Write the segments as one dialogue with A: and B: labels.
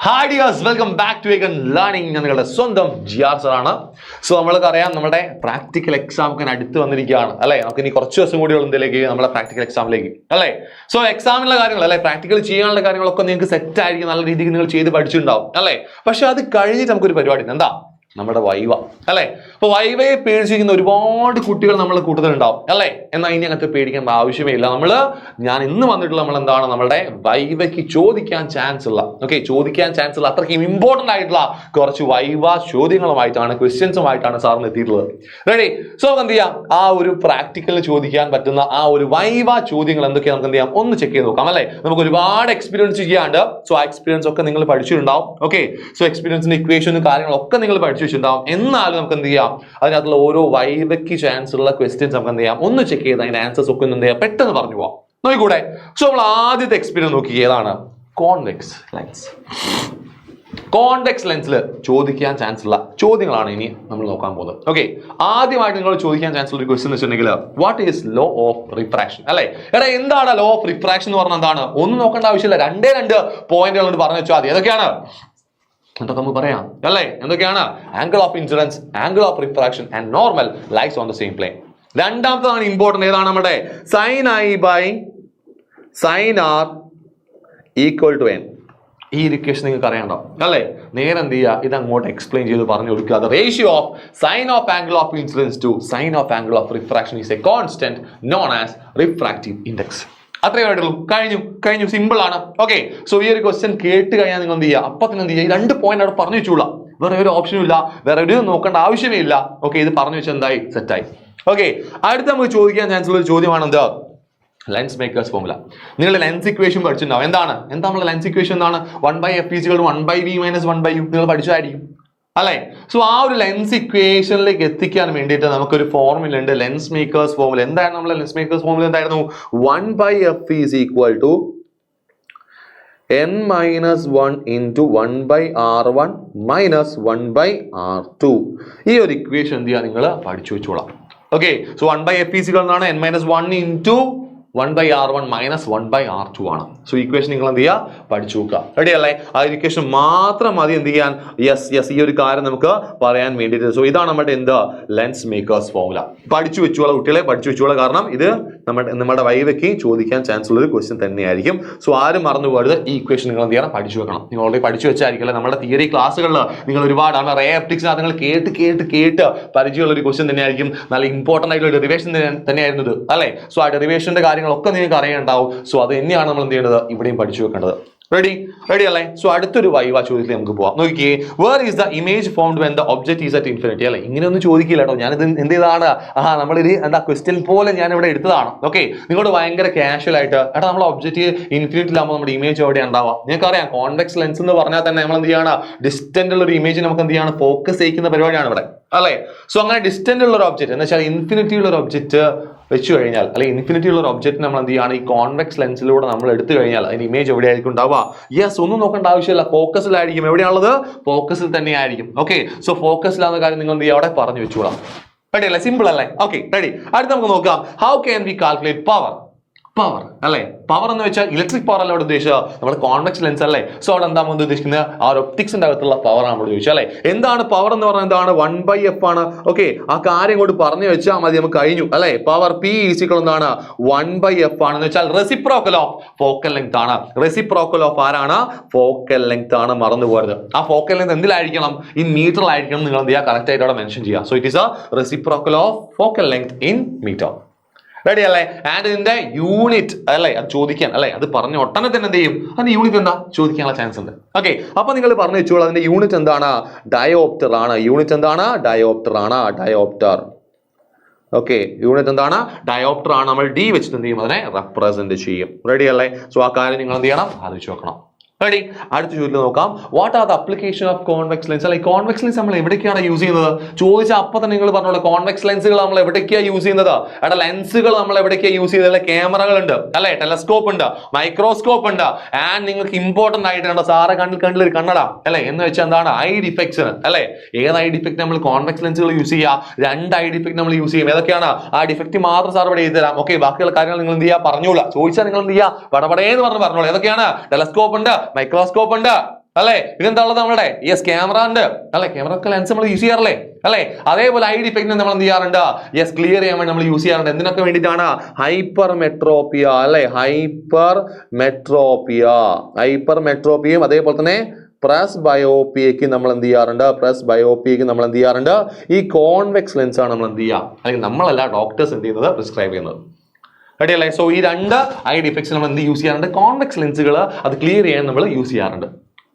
A: Hi dears, welcome back to vegan learning. ഞാൻ നിങ്ങളുടെ സ്വന്തം ജിആർ സർ ആണ്. സോ നമ്മൾക്ക് അറിയാം നമ്മുടെ പ്രാക്ടിക്കൽ എക്സാം ഒക്കെ അടുത്ത് വന്നിരിക്കുകയാണ് അല്ലെ. നമുക്ക് ഇനി കുറച്ച് ദിവസം കൂടി എന്തിലേക്ക് നമ്മുടെ പ്രാക്ടിക്കൽ എക്സാമിലേക്ക് അല്ലെ. സോ എക്സാമിനുള്ള കാര്യങ്ങൾ അല്ലെ, പ്രാക്ടിക്കൽ ചെയ്യാനുള്ള കാര്യങ്ങളൊക്കെ നിങ്ങൾക്ക് സെറ്റ് ആയിരിക്കും, നല്ല രീതിക്ക് നിങ്ങൾ ചെയ്ത് പഠിച്ചിട്ടുണ്ടാവും അല്ലെ. പക്ഷെ അത് കഴിഞ്ഞിട്ട് നമുക്കൊരു പരിപാടി എന്താ, നമ്മുടെ വൈവ അല്ലെ. അപ്പൊ വൈവയെ പേടിച്ചിരിക്കുന്ന ഒരുപാട് കുട്ടികൾ നമ്മൾ കൂട്ടത്തിലുണ്ടാവും അല്ലെ. എന്നാൽ ഇനി അങ്ങനത്തെ പേടിക്കേണ്ട ആവശ്യമേ ഇല്ല. ഞാൻ ഇന്ന് വന്നിട്ടുള്ള നമ്മൾ എന്താണ്, നമ്മുടെ വൈവയ്ക്ക് ചോദിക്കാൻ ചാൻസ് ഉള്ള അത്രയ്ക്കും ഇമ്പോർട്ടന്റ് ആയിട്ടുള്ള കുറച്ച് വൈവ ചോദ്യങ്ങളുമായിട്ടാണ്, ക്വസ്റ്റ്യൻസുമായിട്ടാണ് സാറിന് എത്തിയിട്ടുള്ളത്. റെഡി? സോ എന്ത് ചെയ്യാം, ആ ഒരു പ്രാക്ടിക്കലിന് ചോദിക്കാൻ പറ്റുന്ന ആ ഒരു വൈവ ചോദ്യങ്ങൾ എന്തൊക്കെയാണ് നമുക്ക് എന്ത് ചെയ്യാം, ഒന്ന് ചെക്ക് ചെയ്ത് നോക്കാം അല്ലെ. നമുക്ക് ഒരുപാട് എക്സ്പീരിയൻസ് ചെയ്യാണ്ട്, സോ ആ എക്സ്പീരിയൻസ് ഒക്കെ നിങ്ങൾ പഠിച്ചിട്ടുണ്ടാവും. ഓക്കെ, സോ എക്സ്പീരിയൻസിന്റെ ഇക്വേഷനും കാര്യങ്ങളൊക്കെ നിങ്ങൾ പഠിച്ചിട്ടുണ്ടാവും. എന്നാലും നമുക്ക് എന്ത് ചെയ്യാം, അതിനകത്തുള്ള ഓരോ വൈവയ്ക്ക് ചാൻസ് ഉള്ള ക്വസ്റ്റ്യൻസ് നമുക്ക് എന്ത് ചെയ്യാം, ഒന്ന് ചെക്ക് ചെയ്ത് അതിന്റെ ആൻസേഴ്സ് ഒക്കെ എന്ത് ചെയ്യാം, പെട്ടെന്ന് പറഞ്ഞു പോവാം. നോക്കിക്കൂടെ? സോ നമ്മൾ ആദ്യത്തെ എക്സ്പീരിയൻസ് നോക്കി, ഏതാണ്? Convex lens. കോൺവെക്സ് ലെൻസിൽ ചോദിക്കാൻ ചാൻസ് ഉള്ള ചോദ്യങ്ങളാണ് ഇനി നമ്മൾ നോക്കാൻ പോകുന്നത്. ഓക്കെ, ആദ്യമായിട്ട് നിങ്ങൾ ചോദിക്കാൻ ചാൻസ് ഉള്ള ഒരു ക്വസ്റ്റ്യൻ എന്ന് വെച്ചിട്ടുണ്ടെങ്കിൽ, what is law of refraction അല്ലെ. എടാ, എന്താണ് ലോ ഓഫ് റിഫ്രാക്ഷൻ എന്ന് പറഞ്ഞാൽ എന്താണ്? ഒന്നും നോക്കേണ്ട ആവശ്യമില്ല, രണ്ട് പോയിന്റുകൾ പറഞ്ഞു വെച്ചാൽ മതി. ഏതൊക്കെയാണ് എന്തൊക്കെ നമുക്ക് പറയാം അല്ലെ? എന്തൊക്കെയാണ്? Angle of incidence, angle of refraction and normal lies on the same plane. രണ്ടാമത്തതാണ് ഇമ്പോർട്ടന്റ്. ഏതാണ്? നമ്മുടെ sine i by sine r equal to n. ഈ ഇക്വേഷൻ നിങ്ങൾക്ക് അറിയണ്ടോ അല്ലെ? നേരെ എന്ത് ചെയ്യുക, ഇത് അങ്ങോട്ട് എക്സ്പ്ലെയിൻ ചെയ്ത് പറഞ്ഞു കൊടുക്കുക. The ratio of sine of angle of incidence to sine of angle of refraction is a constant known as refractive index. അത്രയേ ആയിട്ടുള്ളൂ. കഴിഞ്ഞു സിമ്പിൾ ആണ്. ഓക്കെ, സോ ഈ ഒരു ക്വസ്റ്റ്യൻ കേട്ട് കഴിഞ്ഞാൽ നിങ്ങൾ എന്ത് ചെയ്യുക, അപ്പൊ തന്നെ എന്ത് ചെയ്യുക, ഈ രണ്ട് പോയിന്റ് അവിടെ പറഞ്ഞു വെച്ചോളാം. വേറെ ഒരു ഓപ്ഷനും ഇല്ല, വേറെ ഒരു നോക്കേണ്ട ആവശ്യമേ ഇല്ല. ഓക്കെ, ഇത് പറഞ്ഞു വെച്ചാൽ എന്തായി, സെറ്റായി. ഓക്കെ, അടുത്ത നമുക്ക് ചോദിക്കാൻ ചാൻസ് ഉള്ള ഒരു ചോദ്യമാണ് എന്ത്, ലെൻസ് മേക്കേഴ്സ് ഫോർമുല. നിങ്ങൾ ലെൻസ് ഇക്വേഷൻ പഠിച്ചിട്ടുണ്ടാവും. എന്താ നമ്മുടെ ലെൻസ് ഇക്വേഷൻ? എന്താണ്? 1/f = 1/v - 1/u. നിങ്ങൾ പഠിച്ചതായിരിക്കും അല്ലെ. സോ ആ ഒരു ലെൻസ് ഇക്വേഷനിലേക്ക് എത്തിക്കാൻ വേണ്ടിയിട്ട് നമുക്കൊരു ഫോർമുല ഉണ്ട്, ലെൻസ് മേക്കേഴ്സ് ഫോർമുല. എന്തായിരുന്നു നമ്മുടെ ലെൻസ് മേക്കേഴ്സ് ഫോർമുല? എന്തായിരുന്നു? 1/f = n - 1 × 1/r1 - 1/r2. ഈ ഒരു ഇക്വേഷൻ എന്ത് ചെയ്യാ, നിങ്ങൾ പഠിച്ചു വെച്ചോളാം. Okay, so 1/f = n - 1 × 1/r1 - 1/r2 ആണ്. സോ ഇക്വേഷൻ നിങ്ങൾ എന്ത് ചെയ്യുക, പഠിച്ചു നോക്കുക. റെഡി അല്ലേ? ആ ഇക്വേഷൻ മാത്രം മതി എന്ത് ചെയ്യാൻ, യെസ് ഈ ഒരു കാര്യം നമുക്ക് പറയാൻ വേണ്ടിയിട്ട്. സോ ഇതാണ് നമ്മുടെ എന്ത്, ലെൻസ് മേക്കേഴ്സ് ഫോർമുല. പഠിച്ചു വെച്ചോളാം കുട്ടികളെ, പഠിച്ചു വെച്ചോളാം. കാരണം ഇത് നമ്മുടെ വൈവയ്ക്ക് ചോദിക്കാൻ ചാൻസ് ഉള്ള ഒരു ക്വസ്റ്റ്യൻ തന്നെയായിരിക്കും. സോ ആരും മറന്നു പോകരുത്, ഈ ഇക്വേഷൻ നിങ്ങൾ എന്ത് ചെയ്യണം, പഠിച്ചു വെക്കണം. നിങ്ങൾ ഓൾറെഡി പഠിച്ചു വെച്ചായിരിക്കും. നമ്മുടെ തിയറി ക്ലാസ്സുകളിൽ നിങ്ങൾ ഒരുപാട് റേ ഒപ്റ്റിക്സ് നിങ്ങൾ കേട്ട് പരിചയമുള്ള ഒരു ക്വസ്റ്റ്യൻ തന്നെയായിരിക്കും. നല്ല ഇമ്പോർട്ടന്റ് ആയിട്ടുള്ള ഡെറിവേഷൻ തന്നെയായിരുന്നത് അല്ലെ. സോ ആ ഡെറിവേഷന്റെ കാര്യങ്ങളൊക്കെ നിങ്ങൾക്ക് അറിയാനുണ്ടാവും. സോ അത് തന്നെയാണ് നമ്മൾ എന്ത് ചെയ്യേണ്ടത്, ഇവിടെയും പഠിച്ചു വെക്കേണ്ടത്. റെഡി അല്ലേ? സോ അടുത്തൊരു വൈവ ചോദ്യത്തിൽ നമുക്ക് പോവാം. നോക്കിയേ, where is the image formed when the object is at infinity അല്ലെ. ഇങ്ങനെ ഒന്നും ചോദിക്കില്ല കേട്ടോ. ഞാനിത് എന്ത് ചെയ്താണ്, നമ്മളിത് ക്വസ്റ്റ്യൻ പോലെ ഞാൻ ഇവിടെ എടുത്തതാണ്. ഓക്കെ, നിങ്ങളോട് ഭയങ്കര കാഷ്വൽ ആയിട്ട്, നമ്മൾ ഒബ്ജക്റ്റ് ഇൻഫിനിറ്റിയിലാകുമ്പോൾ നമ്മുടെ ഇമേജ് എവിടെ ഉണ്ടാവുക? നിങ്ങൾക്ക് അറിയാം, കോൺവെക്സ് ലെൻസ് എന്ന് പറഞ്ഞാൽ തന്നെ നമ്മൾ എന്ത് ചെയ്യാണ്, ഡിസ്റ്റന്റ് ഉള്ള ഒരു ഇമേജ് നമുക്ക് എന്ത് ചെയ്യാണ്, ഫോക്കസ് ചെയ്യിക്കുന്ന പരിപാടിയാണ് ഇവിടെ അല്ലെ. സോ അങ്ങനെ ഡിസ്റ്റന്റ് ഉള്ള ഒരു ഒബ്ജക്റ്റ് എന്ന് വെച്ചാൽ ഇൻഫിനിറ്റി ഉള്ള ഒരു ഒബ്ജക്റ്റ് വെച്ച് കഴിഞ്ഞാൽ, അല്ലെങ്കിൽ ഇൻഫിനിറ്റി ഉള്ള ഒരു ഒബ്ജക്റ്റ് നമ്മൾ എന്ത് ചെയ്യാണ്, ഈ കോൺവെക്സ് ലെൻസിലൂടെ നമ്മൾ എടുത്തു കഴിഞ്ഞാൽ അതിന്റെ ഇമേജ് എവിടെയായിരിക്കും ഉണ്ടാവുക? യെസ്, ഒന്നും നോക്കേണ്ട ആവശ്യമില്ല, ഫോക്കസിലായിരിക്കും. എവിടെയാണുള്ളത്? ഫോക്കസിൽ തന്നെയായിരിക്കും. ഓക്കെ, സോ ഫോക്കസിലാവുന്ന കാര്യം നിങ്ങൾ എന്ത് ചെയ്യുക, അവിടെ പറഞ്ഞു വെച്ചോളാം. റെഡി അല്ലേ? സിമ്പിൾ അല്ലേ? Okay, ready. അടുത്ത് നമുക്ക് നോക്കാം, how can we calculate power അല്ലെ. പവർ എന്ന് വെച്ചാൽ ഇലക്ട്രിക് പവർ അല്ല അവിടെ ഉദ്ദേശിക്കുക, നമ്മുടെ കോൺവെക്സ് ലെൻസ് അല്ലേ. സോ അവിടെ എന്താ നമ്മൾ ഉദ്ദേശിക്കുന്നത്, ആ ഒപ്റ്റിക്സിന്റെ അകത്തുള്ള പവർ ആണ് നമ്മൾ ചോദിച്ചത് അല്ലെ. എന്താണ് പവർ എന്ന് പറഞ്ഞാൽ? എന്താണ്? 1/f ആണ്. ഓക്കെ, ആ കാര്യം കൊണ്ട് പറഞ്ഞു വെച്ചാൽ മതി, നമുക്ക് കഴിഞ്ഞു അല്ലെ. പവർ P = എന്താണ്? 1/f ആണെന്ന് വെച്ചാൽ റെസിപ്രോക്കൽ ഓഫ് ഫോക്കൽ ലെങ്ത് ആണ്. റെസിപ്രോക്കൽ ഓഫ് ആരാണ്? ഫോക്കൽ ലെങ്ത് ആണ്. മറന്നു പോകരുത്. ആ ഫോക്കൽ ലെങ്ത് എന്തിലായിരിക്കണം? ഇൻ മീറ്ററിലായിരിക്കണം. നിങ്ങൾ എന്ത് ചെയ്യുക, കറക്റ്റ് ആയിട്ട് അവിടെ മെൻഷൻ ചെയ്യുക. So it is a reciprocal of focal length in metre. Ready അല്ലേ? ആൻഡ് ഇതിന്റെ യൂണിറ്റ് അല്ലെ, അത് ചോദിക്കാൻ അല്ലെ, അത് പറഞ്ഞ ഒട്ടനെ തന്നെ എന്ത് ചെയ്യും, അതിന്റെ യൂണിറ്റ് എന്താ ചോദിക്കാനുള്ള ചാൻസ് ഉണ്ട്. ഓക്കെ, അപ്പൊ നിങ്ങൾ പറഞ്ഞു വെച്ചോളൂ, അതിന്റെ യൂണിറ്റ് എന്താണ്? ഡയോപ്റ്റർ ആണ്. യൂണിറ്റ് എന്താണ്? ഡയോപ്റ്റർ ആണ്. ഡയോപ്റ്റർ. ഓക്കെ, യൂണിറ്റ് എന്താണ്? ഡയോപ്റ്റർ ആണ്. നമ്മൾ ഡി വെച്ചിട്ട് എന്ത് ചെയ്യും, അതിനെ റെപ്രസെന്റ് ചെയ്യും. റെഡി അല്ലേ? സോ ആ കാര്യം നിങ്ങൾ എന്ത് ചെയ്യണം, ആലോചിച്ച് നോക്കണം. റെഡി? അടുത്ത ചോദ്യം നോക്കാം, what are the application of convex lens അല്ലെ. കോൺവെക്സ് ലെൻസ് നമ്മൾ എവിടേക്കാണ് യൂസ് ചെയ്യുന്നത്? ചോദിച്ചാൽ അപ്പൊ തന്നെ നിങ്ങൾ പറഞ്ഞോളൂ, കോൺവെക്സ് ലെൻസുകൾ നമ്മൾ എവിടേക്കാണ് യൂസ് ചെയ്യുന്നത്? ലെൻസുകൾ നമ്മൾ എവിടേക്കാണ് യൂസ് ചെയ്യുന്നത്? ക്യാമറകൾ ഉണ്ട് അല്ലെ, ടെലസ്കോപ്പ് ഉണ്ട്, മൈക്രോസ്കോപ്പ് ഉണ്ട്. ആൻഡ് നിങ്ങൾക്ക് ഇമ്പോർട്ടന്റ് ആയിട്ടുണ്ട്, സാറെ കണ്ണിൽ ഒരു കണ്ണട അല്ലെ, എന്ന് വെച്ചാൽ എന്താണ്? ഐ ഡിഫക്ട്സ് അല്ലെ. ഏത് ഐ ഡിഫക്ട് നമ്മൾ കോൺവെക്സ് ലെൻസുകൾ യൂസ് ചെയ്യുക? 2 ഐ ഡിഫക്ട് നമ്മൾ യൂസ് ചെയ്യും. ഏതൊക്കെയാണ്? ആ ഡിഫക്ട് മാത്രം സാർ ഇവിടെ എഴുതി തരാം. ഓക്കെ, ബാക്കിയുള്ള കാര്യങ്ങൾ നിങ്ങൾ എന്ത് ചെയ്യുക, പറഞ്ഞോളൂ. ചോദിച്ചാൽ നിങ്ങൾ എന്ത് ചെയ്യുക, പടപടേന്ന് പറഞ്ഞോളൂ. ഏതൊക്കെയാണ്? ടെലസ്കോപ്പ് ഉണ്ട്, മൈക്രോസ്കോപ്പ് ഉണ്ട്, അല്ലെ? പിന്നെന്താ ഉള്ളത് നമ്മുടെ യെസ് ക്യാമറ ഉണ്ട് അല്ലെ? ക്യാമറ ലെൻസ് നമ്മൾ യൂസ് ചെയ്യാറില്ലേ അല്ലെ? അതേപോലെ ഐ ഡിഫക്റ്റിനെ നമ്മൾ എന്ത് ചെയ്യാറുണ്ട്? യെസ് ക്ലിയർ ചെയ്യാൻ വേണ്ടി നമ്മൾ യൂസ് ചെയ്യാറുണ്ട്. എന്തിനൊക്കെ വേണ്ടിയിട്ടാണ്? ഹൈപ്പർ മെട്രോപ്പിയ അല്ലെ? ഹൈപ്പർ മെട്രോപ്പിയയും അതേപോലെ തന്നെ പ്രസ് ബയോപ്പിയക്ക് നമ്മൾ എന്ത് ചെയ്യാറുണ്ട്? ഈ കോൺവെക്സ് ലെൻസ് ആണ് നമ്മൾ എന്ത് ചെയ്യുക, അല്ലെങ്കിൽ നമ്മളല്ല ഡോക്ടേഴ്സ് എന്ത് ചെയ്യുന്നത്, പ്രിസ്ക്രൈബ് ചെയ്യുന്നത്. റെഡി അല്ലേ? സോ ഈ രണ്ട് ഐ ഡിഫക്ട്സ് നമ്മൾ എന്ത് യൂസ് ചെയ്യാറുണ്ട്? കോൺവെക്സ് ലെൻസുകൾ അത് ക്ലിയർ ചെയ്യാൻ നമ്മൾ യൂസ് ചെയ്യാറുണ്ട്.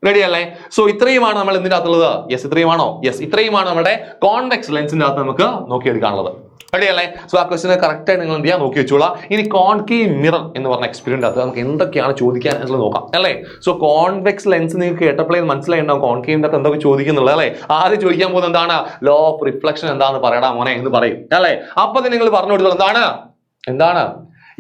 A: റെഡി അല്ലേ? സോ ഇത്രയുമാണ് നമ്മൾ എന്തിന്റെ അകത്തുള്ളത്? യെസ് ഇത്രയുമാണോ? യെസ് ഇത്രയുമാണ് നമ്മുടെ കോൺവെക്സ് ലെൻസിന്റെ അകത്ത് നമുക്ക് നോക്കിയെടുക്കാനുള്ളത്. റെഡി അല്ലേ? സോ ആ ക്വസ്റ്റിന് കറക്റ്റ് ആയിട്ട് നിങ്ങൾ എന്ത് ചെയ്യാൻ നോക്കി വെച്ചോളാം. ഇനി കോൺകേവ് മിറർ എന്ന് പറഞ്ഞ എക്സ്പീരിയൻസ് അകത്ത് നമുക്ക് എന്തൊക്കെയാണ് ചോദിക്കാൻ എന്നുള്ളത് നോക്കാം അല്ലേ? സോ കോൺവെക്സ് ലെൻസ് നിങ്ങൾക്ക് കേട്ടപ്പോഴേ മനസ്സിലായിട്ടുണ്ടാവും കോൺകേവിന്റെ അകത്ത് എന്തൊക്കെ ചോദിക്കുന്നുള്ളത് അല്ലേ? ആദ്യം ചോദിക്കാൻ പോകുന്നത് എന്താണ്? ലോ ഓഫ് റിഫ്ലക്ഷൻ എന്താണെന്ന് പറയടാ മോനെ എന്ന് പറയും അല്ലേ? അപ്പൊ നിങ്ങൾ പറഞ്ഞു കൊടുത്തത് എന്താണ്?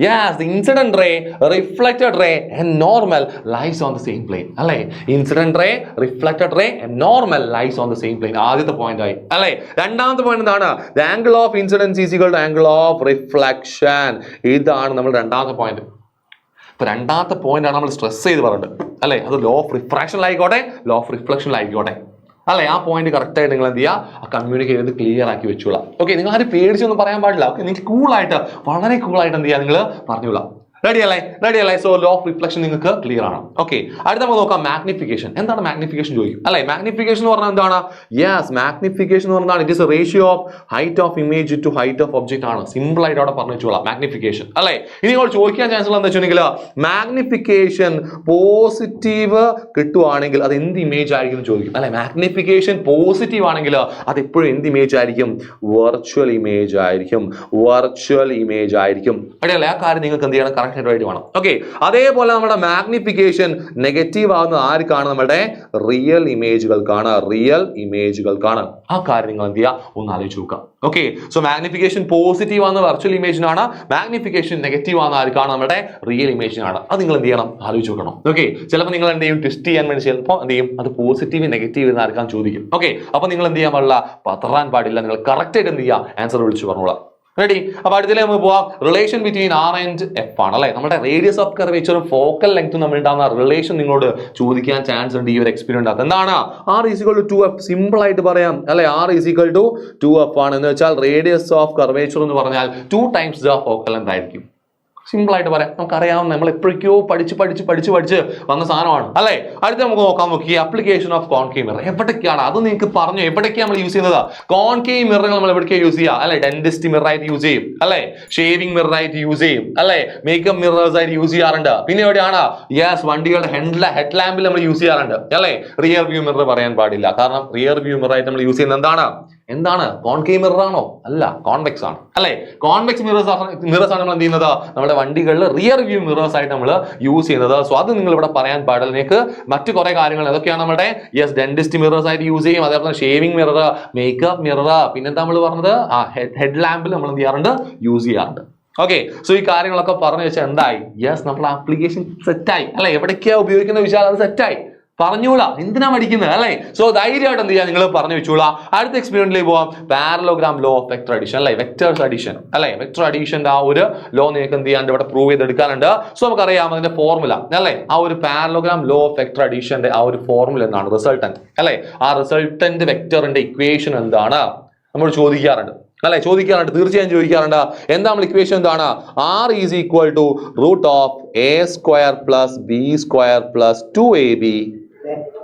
A: Yes, the incident ray, reflected ray and normal lies on the same plane. അല്ലേ? Incident ray, reflected ray and normal lies on the same plane. ആദ്യത്തെ പോയിന്റ് ആയി അല്ലേ? രണ്ടാമത്തെ പോയിന്റ് എന്താണ്? The angle of incidence is equal to angle of reflection. ഇതാണ് നമ്മുടെ രണ്ടാമത്തെ point. ഇപ്പൊ രണ്ടാമത്തെ പോയിന്റ് ആണ് നമ്മൾ സ്ട്രെസ് ചെയ്ത് പറഞ്ഞിട്ട് അല്ലേ? അത് ലോ ഓഫ് റിഫ്രാക്ഷനിലായിക്കോട്ടെ, ലോ ഓഫ് റിഫ്ലക്ഷനിലായിക്കോട്ടെ അല്ലെ? ആ പോയിന്റ് കറക്റ്റ് ആയിട്ട് നിങ്ങൾ എന്ത് ചെയ്യുക? ആ കമ്മ്യൂണിക്കേറ്റ് ചെയ്ത് ക്ലിയർ ആക്കി വെച്ചോളാം. ഓക്കെ, നിങ്ങൾ ആരും പേടിച്ചൊന്നും പറയാൻ പാടില്ല. ഓക്കെ, നിങ്ങൾക്ക് കൂളായിട്ട് വളരെ കൂളായിട്ട് എന്ത് ചെയ്യുക? നിങ്ങൾ പറഞ്ഞോളാം. റെഡി അല്ലേ? സോ ലോ ഓഫ് റിഫ്ലക്ഷൻ നിങ്ങൾക്ക് ക്ലിയർ ആണ്. ഓക്കെ, അടുത്ത നമുക്ക് നോക്കാം മാഗ്നിഫിക്കേഷൻ. എന്താണ് മാഗ്നിഫിക്കേഷൻ ചോദിക്കും അല്ലെ? മാഗ്നിഫിക്കേഷൻ എന്ന് പറഞ്ഞാൽ എന്താണ്? യെസ്, മാഗ്നിഫിക്കേഷൻ എന്ന് പറഞ്ഞാൽ it is a ratio of height of image to height of object ആണ്. സിമ്പിൾ ആയിട്ട് അവിടെ പറഞ്ഞു വെച്ചോളാം മാഗ്നിഫിക്കേഷൻ അല്ലെ? ഇനി നിങ്ങൾ ചോദിക്കാൻ ചാൻസ് ഉള്ള എന്താ വെച്ചിട്ടുണ്ടെങ്കിൽ മാഗ്നിഫിക്കേഷൻ പോസിറ്റീവ് കിട്ടുവാണെങ്കിൽ അത് എന്ത് ഇമേജ് ആയിരിക്കും ചോദിക്കും അല്ലെ? മാഗ്നിഫിക്കേഷൻ പോസിറ്റീവ് ആണെങ്കിൽ അത് എപ്പോഴും എന്ത് ഇമേജ് ആയിരിക്കും? വെർച്വൽ ഇമേജ് ആയിരിക്കും. അല്ലേ? ആ കാര്യം നിങ്ങൾക്ക് എന്ത് ചെയ്യണം? വേണം. ഓക്കെ, അതേപോലെ നമ്മുടെ മാഗ്നിഫിക്കേഷൻ നെഗറ്റീവ് ആവുന്ന ആർക്കാണ്? നമ്മുടെ റിയൽ ഇമേജുകൾക്കാണ്. ആ കാര്യം നിങ്ങൾ എന്ത് ചെയ്യുക? ഒന്ന് ആലോചിച്ച് നോക്കുക. ഓക്കെ, സോ മാഗ്നിഫിക്കേഷൻ പോസിറ്റീവ് ആവുന്ന വെർച്വൽ ഇമേജിനാണ്, മാഗ്നിഫിക്കേഷൻ നെഗറ്റീവ് ആവുന്ന ആർക്കാണ്? നമ്മുടെ റിയൽ ഇമേജിനാണ്. അത് നിങ്ങൾ എന്ത് ചെയ്യണം? ആലോചിച്ച് നോക്കണം. ഓക്കെ, ചിലപ്പോൾ നിങ്ങൾ എന്ത് ചെയ്യും? ട്വിസ്റ്റ് ചെയ്യാൻ വേണ്ടി ചിലപ്പോൾ എന്ത് ചെയ്യും? അത് പോസിറ്റീവ് നെഗറ്റീവ് എന്ന് ആർക്കാണ് ചോദിക്കും. ഓക്കെ, അപ്പൊ നിങ്ങൾ എന്ത് ചെയ്യാൻ പാടില്ല? പതറാൻ പാടില്ല. നിങ്ങൾ കറക്റ്റ് ആയിട്ട് എന്ത് ചെയ്യുക? ആൻസർ വിളിച്ചു പറഞ്ഞോളാം. റെഡി? അപ്പൊ അടുത്തിലേക്ക് നമുക്ക് പോവാം. Relation between R and F ആണ് അല്ലെ? നമ്മുടെ റേഡിയസ് ഓഫ് കർവേച്ചറും ഫോക്കൽ ലെങ്ത്തും തമ്മിൽ ഉണ്ടാകുന്ന റിലേഷൻ നിങ്ങളോട് ചോദിക്കാൻ ചാൻസ് ഉണ്ട് ഈ ഒരു എക്സ്പീരിയൻസ് അകത്ത്. എന്താണ്? R is equal to 2f. Simple ആയിട്ട് പറയാം അല്ലെ? R is equal to 2f ആണ്. എന്ന് വെച്ചാൽ റേഡിയസ് ഓഫ് കർവേച്ചർ എന്ന് പറഞ്ഞാൽ 2 times the ഫോക്കൽ ലെങ്ത് ആയിരിക്കും. സിമ്പിൾ ആയിട്ട് പറയാം, നമുക്കറിയാവുന്ന, നമ്മൾ എപ്പോഴേക്കോ പഠിച്ച് വന്ന സാധനമാണ് അല്ലെ? അടുത്ത നമുക്ക് നോക്കി അപ്ലിക്കേഷൻ ഓഫ് കോൺകേവ് മിറർ. എവിടേക്കാണ് അത് നിങ്ങൾക്ക് പറഞ്ഞു? എവിടേക്കാണ് നമ്മൾ യൂസ് ചെയ്യുന്നത്? കോൺകേവ് മിറർ നമ്മൾ എവിടേക്കാണ് യൂസ് ചെയ്യുക അല്ലെ? ഡെന്റിസ്റ്റ് മിറർ ആയിട്ട് യൂസ് ചെയ്യും അല്ലെ? ഷേവിംഗ് മിറർ ആയിട്ട് യൂസ് ചെയ്യും അല്ലെ? മേക്കപ്പ് മിറേഴ്സ് ആയിട്ട് യൂസ് ചെയ്യാറുണ്ട്. പിന്നെ എവിടെയാണ്? യെസ്, വണ്ടികളുടെ ഹെഡ് ലാമ്പിൽ നമ്മൾ യൂസ് ചെയ്യാറുണ്ട് അല്ലെ? റിയർ വ്യൂ മിറർ പറയാൻ പാടില്ല, കാരണം റിയർ വ്യൂ മിറർ ആയിട്ട് നമ്മൾ യൂസ് ചെയ്യുന്നത് എന്താണ്? കോൺകേവ് മിറർ ആണോ? അല്ല, കോൺവെക്സ് ആണ് അല്ലെ? കോൺവെക്സ് മിറേഴ്സ് ആണ് നമ്മൾ എന്ത് ചെയ്യുന്നത്? നമ്മുടെ വണ്ടികളിൽ റിയർ വ്യൂ മിറേഴ്സ് ആയിട്ട് നമ്മൾ യൂസ് ചെയ്യുന്നത്. സോ അത് നിങ്ങൾ ഇവിടെ പറയാൻ പാടില്ല. നിങ്ങൾക്ക് മറ്റു കുറെ കാര്യങ്ങൾ അതൊക്കെയാണ് നമ്മുടെ യെസ് ഡെന്റിസ്റ്റ് മിറേഴ്സ് ആയിട്ട് യൂസ് ചെയ്യും. അതേപോലെ ഷേവിംഗ് മിറർ, മേക്കപ്പ് മിറർ, പിന്നെന്താ നമ്മൾ പറഞ്ഞത്? ഹെഡ് ലാമ്പിൽ നമ്മൾ എന്ത് ചെയ്യാറുണ്ട്? യൂസ് ചെയ്യാറുണ്ട്. ഓക്കെ, സോ ഈ കാര്യങ്ങളൊക്കെ പറഞ്ഞു വെച്ചാൽ എന്തായി? യെസ്, നമ്മുടെ ആപ്ലിക്കേഷൻ സെറ്റായി അല്ലെ? എവിടേക്കാണ് ഉപയോഗിക്കുന്ന വിചാരം അത് സെറ്റായി. പറഞ്ഞോളാം, എന്തിനാ പഠിക്കുന്നത് അല്ലെ? സോ ധൈര്യമായിട്ട് എന്ത് ചെയ്യാ? നിങ്ങൾ പറഞ്ഞു വെച്ചോളാം. അടുത്ത എക്സ്പെരിമെന്റിലേക്ക് പോവാം. Parallelogram law of vector addition അല്ലെ? വെക്ടേഴ്സ് അഡീഷൻ അല്ലെ? വെക്ടർ അഡീഷന്റെ ആ ഒരു ലോ നിങ്ങൾക്ക് എന്ത് ചെയ്യാണ്ട് ഇവിടെ പ്രൂവ് ചെയ്തെടുക്കാനുണ്ട്. സോ നമുക്കറിയാം അതിന്റെ ഫോർമുല അല്ലെ? ആ ഒരു പാരലോഗ്രാം ലോ ഓഫ് വെക്ടർ അഡീഷന്റെ ആ ഒരു ഫോർമുല എന്താണ്? റിസൾട്ടന്റ് അല്ലെ? ആ റിസൾട്ടന്റ് വെക്ടറിന്റെ ഇക്വേഷൻ എന്താണ്? നമ്മൾ ചോദിക്കാറുണ്ട് അല്ലെ? തീർച്ചയായും ചോദിക്കാറുണ്ട്. എന്താ നമ്മൾ ഇക്വേഷൻ എന്താണ്? R is equal to root of a square plus b square plus 2ab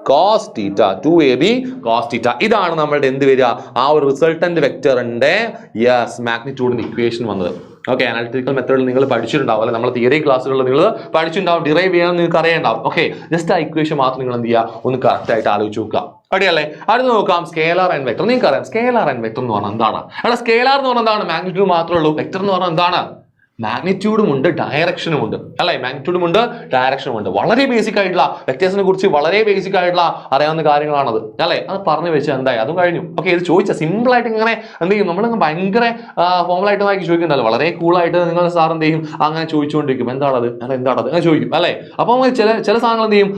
A: cos theta. 2ab cos theta. ഇതാണ് നമ്മളുടെ എന്ത് വരിക? ആ ഒരു റിസൾട്ടന്റ് വെക്ടറിന്റെ യെസ് മാഗ്നിറ്റ്യൂഡിന്റെ ഇക്വേഷൻ വന്നത്. ഓക്കെ, അനാലിറ്റിക്കൽ മെത്തേഡിൽ നിങ്ങൾ പഠിച്ചിട്ടുണ്ടാവും അല്ലെ? നമ്മൾ തിയറി ക്ലാസ്സുകളിൽ നിങ്ങൾ പഠിച്ചിട്ടുണ്ടാവും, ഡിറൈവ് ചെയ്യാൻ നിങ്ങൾക്ക് അറിയാണ്ടാവും. ഓക്കെ, ജസ്റ്റ് ആ ഇക്വേഷൻ മാത്രം നിങ്ങൾ എന്ത് ചെയ്യുക? ഒന്ന് കറക്റ്റ് ആയിട്ട് ആലോചിച്ച് നോക്കുക. അടിയല്ലേ? അടുത്ത് നോക്കാം സ്കേലാർ ആൻഡ് വെക്ടർ. നിങ്ങൾക്ക് അറിയാം സ്കേലാർ ആൻഡ് വെക്ടർ എന്ന് പറഞ്ഞാൽ എന്താണ്? അവിടെ സ്കേലാർ എന്ന് പറഞ്ഞാൽ എന്താണ്? മാഗ്നിറ്റ്യൂഡ് മാത്രമേ ഉള്ളൂ. വെക്ടർ എന്ന് പറഞ്ഞാൽ എന്താണ്? മാഗ്നിറ്റ്യൂഡും ഉണ്ട്, ഡയറക്ഷനും ഉണ്ട് അല്ലെ? മാഗ്നിറ്റ്യൂഡും ഉണ്ട്, ഡയറക്ഷനും ഉണ്ട്. വളരെ ബേസിക് ആയിട്ടുള്ള വെക്ടേഴ്സിനെ കുറിച്ച് വളരെ ബേസിക് ആയിട്ടുള്ള അറിയാവുന്ന കാര്യങ്ങളാണത് അല്ലെ? അത് പറഞ്ഞു വെച്ചാൽ എന്തായി? അതും കഴിഞ്ഞു. ഓക്കെ, ഇത് ചോദിച്ചാൽ സിമ്പിൾ ആയിട്ട് ഇങ്ങനെ എന്ത് ചെയ്യും? നമ്മളങ്ങ് ഭയങ്കര ഫോർമലായിട്ട് വായിക്കി ചോദിക്കുന്നുണ്ടല്ലോ, വളരെ കൂളായിട്ട് നിങ്ങൾ സാർ എന്ത് ചെയ്യും? അങ്ങനെ ചോദിച്ചുകൊണ്ടിരിക്കും. എന്താണത് അങ്ങനെ ചോദിക്കും അല്ലെ? അപ്പൊ ചില സാധനങ്ങൾ എന്ത് ചെയ്യും?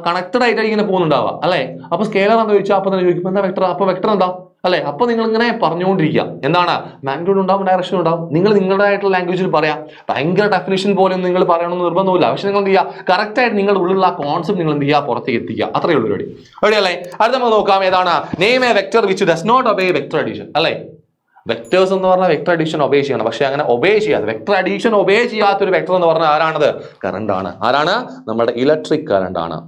A: കണക്റ്റഡ് ആയിട്ട് ഇങ്ങനെ പോകുന്നുണ്ടാവുക അല്ലെ? അപ്പൊ സ്കേലർ എന്ന് ചോദിച്ചാൽ അപ്പൊ തന്നെ ചോദിക്കും എന്താ വെക്ടർ? അപ്പൊ വെക്ടർ എന്താ? അല്ലെ? അപ്പൊ നിങ്ങൾ ഇങ്ങനെ പറഞ്ഞുകൊണ്ടിരിക്കുക, എന്താണ് മാഗ്നിറ്റ്യൂഡ് ഉണ്ടാവും, ഡയറക്ഷൻ ഉണ്ടാവും, നിങ്ങൾ നിങ്ങളുടേതായിട്ടുള്ള ലാംഗ്വേജിൽ പറയാം. ഭയങ്കര ഡെഫിനിഷൻ പോലെ നിങ്ങൾ പറയണമെന്ന് നിർബന്ധമില്ല. പക്ഷെ നിങ്ങൾ എന്ത് ചെയ്യുക, കറക്റ്റ് ആയിട്ട് നിങ്ങളുടെ ഉള്ളിലുള്ള ആ കോൺസെപ്റ്റ് നിങ്ങൾ എന്ത് ചെയ്യുക, പുറത്തേക്ക് എത്തിക്കുക. അത്രയേ ഉള്ളൂ റെഡി. റെഡി അല്ലേ? അടുത്ത നമുക്ക് നോക്കാം, ഏതാണ് name a vector which does not obey vector addition. അല്ലേ? വെക്ടേഴ്സ് എന്ന് പറഞ്ഞാൽ വെക്ടർ അഡീഷൻ ഒബേ ചെയ്യണം. പക്ഷെ അങ്ങനെ ഒബേ ചെയ്യാതെ, വെക്ടർ അഡീഷൻ ഒബേ ചെയ്യാത്തൊരു വെക്ടർ എന്ന് പറഞ്ഞാൽ ആരാണത്? കറണ്ട് ആണ്. ആരാണ്? നമ്മുടെ ഇലക്ട്രിക് കറണ്ട് ആണ്.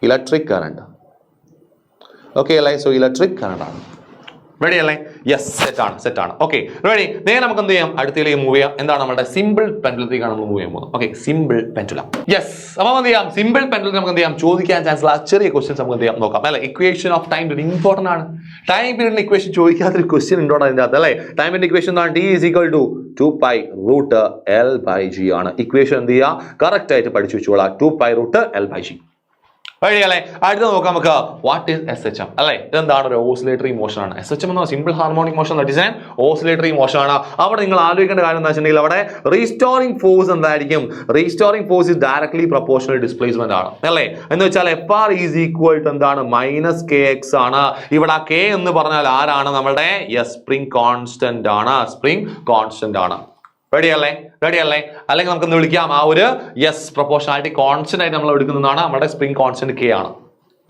A: Electric current. ഓക്കെ അല്ലേ? സോ ഇലക്ട്രിക് കറണ്ട് ആണ്. റെഡി അല്ലേ? യെസ്, സെറ്റ് ആണ്. Okay ready. നേരെ നമുക്ക് എന്ത് ചെയ്യാം, അടുത്തേക്ക് മൂവ് ചെയ്യാം. എന്താണ് നമ്മുടെ സിമ്പിൾ പെൻഡുലത്തേക്കാണ് നമ്മൾ മൂവ് ചെയ്യാൻ പോകുന്നത്. Okay, simple pendulum. യെസ്, അപ്പൊ എന്ത് ചെയ്യാം, സിമ്പിൾ പെൻഡുലം നമുക്ക് എന്ത് ചെയ്യാം, ചോദിക്കാൻ ചാൻസ് ഉള്ള ചെറിയ ക്വസ്റ്റ്യൻസ് നമുക്ക് എന്ത് ചെയ്യാം നോക്കാം. അല്ലെ? Equation of time period important ആണ്. ടൈം പീരീഡിന്റെ ഇക്വേഷൻ ചോദിക്കാത്തൊരു ക്വസ്റ്റ്യൻ ഉണ്ടോ അതിന്റെ അകത്ത്? അല്ലെ? ടൈം പീരീഡ് ഇക്വേഷൻ എന്താണ്? T is equal to 2π/L/g ആണ്. ഇക്വേഷൻ എന്ത് ചെയ്യുക, കറക്റ്റ് ആയിട്ട് പഠിച്ചു വെച്ചോളാം. 2π/L/g. അല്ലേ? അടുത്ത നോക്കാം നമുക്ക്, വാട്ട് ഈസ് SHM? അല്ലെ? ഇതെന്താണ്? ഒരു ഓസിലേറ്ററി മോഷൻ ആണ്. SHM എന്ന simple harmonic motion, that is an oscillatory motion ആണ്. അവിടെ നിങ്ങൾ ആലോചിക്കേണ്ട കാര്യം എന്താ വെച്ചിട്ടുണ്ടെങ്കിൽ, അവിടെ റീസ്റ്റോറിംഗ് ഫോഴ്സ് എന്തായിരിക്കും? Restoring force is directly proportional displacement ആണ്. അല്ലേ? എന്ന് വെച്ചാൽ FR ഈസ് ഈക്വൽ ടു എന്താണ്? -kx ആണ്. ഇവിടെ K എന്ന് പറഞ്ഞാൽ ആരാണ്? നമ്മുടെ സ്പ്രിംഗ് കോൺസ്റ്റന്റ് ആണ്. സ്പ്രിംഗ് കോൺസ്റ്റന്റ് ആണ്. റെഡി അല്ലേ? അല്ലെങ്കിൽ നമുക്ക് എന്ത് വിളിക്കാം, ആ ഒരു പ്രൊപ്പോർഷണാലിറ്റി കോൺസ്റ്റന്റ് ആയിട്ട് നമ്മൾ എടുക്കുന്നതാണ് നമ്മുടെ സ്പ്രിംഗ് കോൺസ്റ്റന്റ് K ആണ്.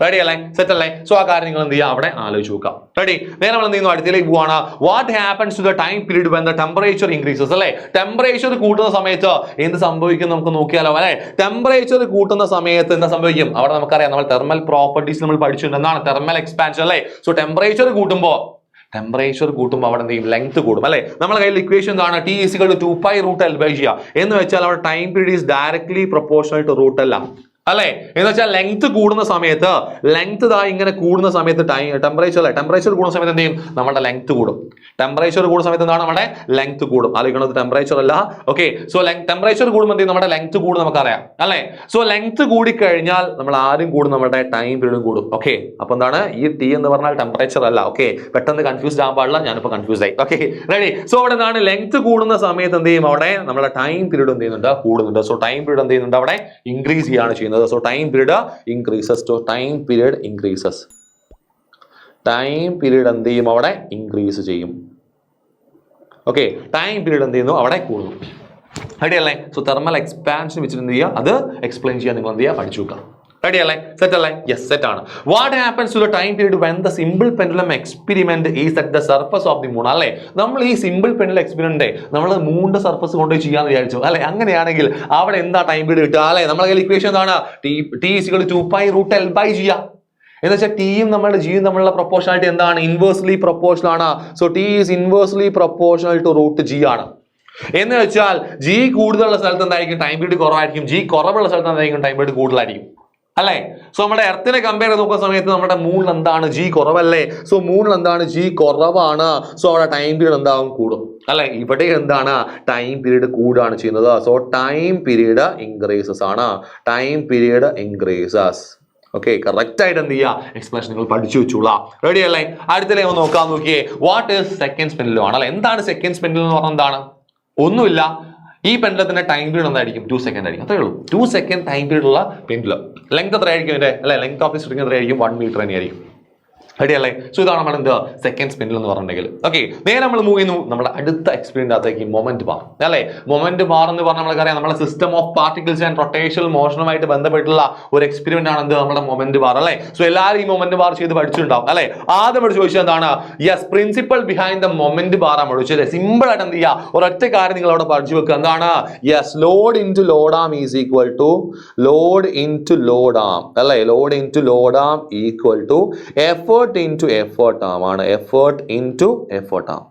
A: റെഡി അല്ലേ? സെറ്റ് അല്ലേ? സോ ആ കാര്യം നിങ്ങൾ എന്ത് ചെയ്യുക, അവിടെ ആലോചിച്ച് നോക്കാം. റെഡി. നേരെ നമ്മൾ എന്ത് ചെയ്യുന്നു, അടുത്തേക്ക് പോവാണ്. What happens to the time period when the temperature increases? അല്ലെ? ടെമ്പറേച്ചർ കൂട്ടുന്ന സമയത്ത് എന്ത് സംഭവിക്കും നമുക്ക് നോക്കിയാലോ. അല്ലെ? ടെമ്പറേച്ചർ കൂട്ടുന്ന സമയത്ത് എന്താ സംഭവിക്കും? അവിടെ നമുക്കറിയാം, നമ്മൾ തെർമൽ പ്രോപ്പർട്ടീസ് നമ്മൾ പഠിച്ചിട്ടുണ്ട്. എന്താണ് തെർമൽ എക്സ്പാൻഷൻ? അല്ലെ? സോ ടെമ്പറേച്ചർ കൂട്ടുമ്പോൾ അവിടെ എന്ത് ചെയ്യും, ലെങ്ത് കൂടും. അല്ലെ? നമ്മുടെ കയ്യിൽ ഇക്വേഷൻ എന്താണ്? T is equal to 2π/L/g എന്ന് വെച്ചാൽ അവിടെ time period is directly proportional to √L. അല്ലെ? എന്ന് വെച്ചാൽ ലെങ്ത് കൂടുന്ന സമയത്ത്, ലെങ്ത് ഇങ്ങനെ കൂടുന്ന സമയത്ത് ടെമ്പറേച്ചർ കൂടുന്ന സമയത്ത് എന്ത് ചെയ്യും, നമ്മുടെ ലെങ്ത് കൂടും. ടെമ്പറേച്ചർ കൂടുന്ന സമയത്ത് എന്താണ്, നമ്മുടെ ലെങ്ത് കൂടും. ആലോചിക്കുന്നത് ടെമ്പറേച്ചർ അല്ല. ഓക്കെ, സോ ടെമ്പറേച്ചർ കൂടുമ്പോൾ എന്ത് ചെയ്യും, നമ്മുടെ ലെങ്ത് കൂടും നമുക്കറിയാം. അല്ലെ? സോ ലെങ്ത് കൂടിക്കഴിഞ്ഞാൽ നമ്മൾ ആരും കൂടും, നമ്മുടെ ടൈം പീരീഡും കൂടും. ഓക്കെ, അപ്പൊ എന്താണ് ഈ T എന്ന് പറഞ്ഞാൽ ടെമ്പറേച്ചർ അല്ല. ഓക്കെ, പെട്ടെന്ന് കൺഫ്യൂസ്ഡ് ആകാൻ പാടില്ല. ഞാനിപ്പോ കൺഫ്യൂസ് ആയി. Okay ready. സോ അവിടെ എന്താണ്, ലെങ്ത് കൂടുന്ന സമയത്ത് എന്ത് ചെയ്യും, അവിടെ നമ്മുടെ ടൈം പീരീഡ് എന്ത് ചെയ്യുന്നുണ്ട്, കൂടുന്നുണ്ട്. സോ ടൈം പീരീഡ് എന്ത് ചെയ്യുന്നുണ്ട്, അവിടെ ഇൻക്രീസ് ചെയ്യാണ് ചെയ്യുന്നത്. So time period increases. Time period എന്ത് ചെയ്യും, അവിടെ ഇൻക്രീസ് ചെയ്യും. ഓക്കെ, ടൈം പീരീഡ് എന്ത് ചെയ്യുന്നു, അവിടെ കൂടുന്നു. റെഡി അല്ലേ? സോ തെർമൽ എക്സ്പാൻഷൻ വെച്ചിട്ട് എന്ത് ചെയ്യുക, അത് എക്സ്പ്ലെയിൻ ചെയ്യാൻ നിങ്ങൾ എന്ത് ചെയ്യുക, പഠിച്ചു നോക്കുക. റെഡി അല്ലേ? സെറ്റ് അല്ലേ? യെസ്, സെറ്റ് ആണ്. What happens to the time period when the simple pendulum experiment is at the surface of the moon? അല്ലെ? നമ്മൾ ഈ സിമ്പിൾ പെൻഡുലം എക്സ്പെരിമെന്റ് നമ്മൾ മൂണിന്റെ സർഫസ് കൊണ്ടുപോയി ചെയ്യാന്ന് വിചാരിച്ചു. അല്ലെ? അങ്ങനെയാണെങ്കിൽ അവിടെ എന്താ ടൈം പീരീഡ് കിട്ടുക? അല്ലെ? നമ്മുടെ കയ്യിൽ ഇക്വേഷൻ എന്താണ്? T is equal to 2π/L/g എന്ന് വെച്ചാൽ ടിയും നമ്മുടെ ജിയും തമ്മിലുള്ള പ്രൊപ്പോർഷണാലിറ്റി എന്താണ്? ഇൻവേഴ്സ്ലി പ്രൊപ്പോർഷണൽ ആണ്. So T is inversely proportional to √g ആണ്. എന്ന് വെച്ചാൽ G കൂടുതലുള്ള സ്ഥലത്ത് എന്തായിരിക്കും, ടൈം പീരീഡ് കുറവായിരിക്കും. G കുറവുള്ള സ്ഥലത്ത് എന്തായിരിക്കും, ടൈം പീരീഡ് കൂടുതലായിരിക്കും. അല്ലെ? സോ നമ്മുടെ എർത്തിനെ കമ്പയർ ചെയ്ത് നോക്കുന്ന സമയത്ത് നമ്മുടെ മൂണിൽ എന്താണ്, G കുറവല്ലേ? സോ മൂണിൽ എന്താണ്, G കുറവാണ്. സോ അവിടെ ടൈം പീരീഡ് എന്താകും, കൂടും. അല്ലെ? ഇവിടെ എന്താണ്, ടൈം പീരീഡ് കൂടുകയാണ് ചെയ്യുന്നത്. സോ ടൈം പീരീഡ് ഇൻക്രീസസ് ആണ്. Time period increases. Okay, correct ആയിട്ട് എന്ത് ചെയ്യുക, എക്സ്പ്രഷൻ നിങ്ങൾ പഠിച്ചു വെച്ചോളാം. റെഡി അല്ലേ? അടുത്തേക്ക് ഒന്ന് നോക്കാം. നോക്കിയേ, വാട്ട് ഈസ് സെക്കൻഡ് പെൻഡുലം ആണ്. അല്ലെ? എന്താണ് സെക്കൻഡ് പെൻഡുലം എന്ന് പറഞ്ഞാൽ എന്താണ്? ഒന്നുമില്ല, ഈ പെൻഡുലത്തിന്റെ ടൈം പീരീഡ് എന്തായിരിക്കും, 2 സെക്കൻഡ് ആയിരിക്കും. അത്രേ ഉള്ളൂ. 2 സെക്കൻഡ് ടൈം പീരീഡ് ഉള്ള പെൻഡുലം. ലെങ്ത് എത്ര ആയിരിക്കും ഇതിന്റെ? അല്ലെ? ലെങ്ത് ഓഫ് ദി സ്ട്രിംഗ് എത്രയായിരിക്കും? 1 മീറ്റർ തന്നെയായിരിക്കും. റെഡി അല്ലേ? സോ ഇതാണ് നമ്മുടെ എന്ത്, സെക്കൻഡ് പെൻഡുലം എന്ന് പറഞ്ഞിട്ടുണ്ടെങ്കിൽ. ഓക്കെ, നേരെ നമ്മൾ മൂവ് ചെയ്യുന്നു നമ്മുടെ അടുത്ത എക്സ്പെരിമെന്റ് അകത്തേക്ക്, മൊമെന്റ് ബാർ. അല്ലെ? മൊമെന്റ് ബാർ എന്ന് പറഞ്ഞാൽ നമ്മൾക്കറിയാം, നമ്മുടെ system of particles and rotational മോഷനുമായിട്ട് ബന്ധപ്പെട്ടുള്ള ഒരു എക്സ്പെരിമെന്റ് ആണ് എന്ത്, നമ്മുടെ മൊമെന്റ് ബാർ. അല്ലെ? സോ എല്ലാവരും ഈ മൊമെന്റ് ബാർ ചെയ്ത് പഠിച്ചിട്ടുണ്ടാവും. അല്ലെ? ആദ്യം നമ്മൾ ചോദിച്ചത് എന്താണ്? Yes, principal behind the moment bar ആണ് ചോദിച്ചത്. സിമ്പിൾ ആയിട്ട് എന്ത് ചെയ്യുക, ഒരൊറ്റ കാര്യം നിങ്ങൾ അവിടെ പഠിച്ചു വെക്കുക. എന്താണ്? Yes, load into load arm is equal to load into load arm. അല്ലെ? Load into load arm equal to effort into effort arm ആണ്. effort into effort arm.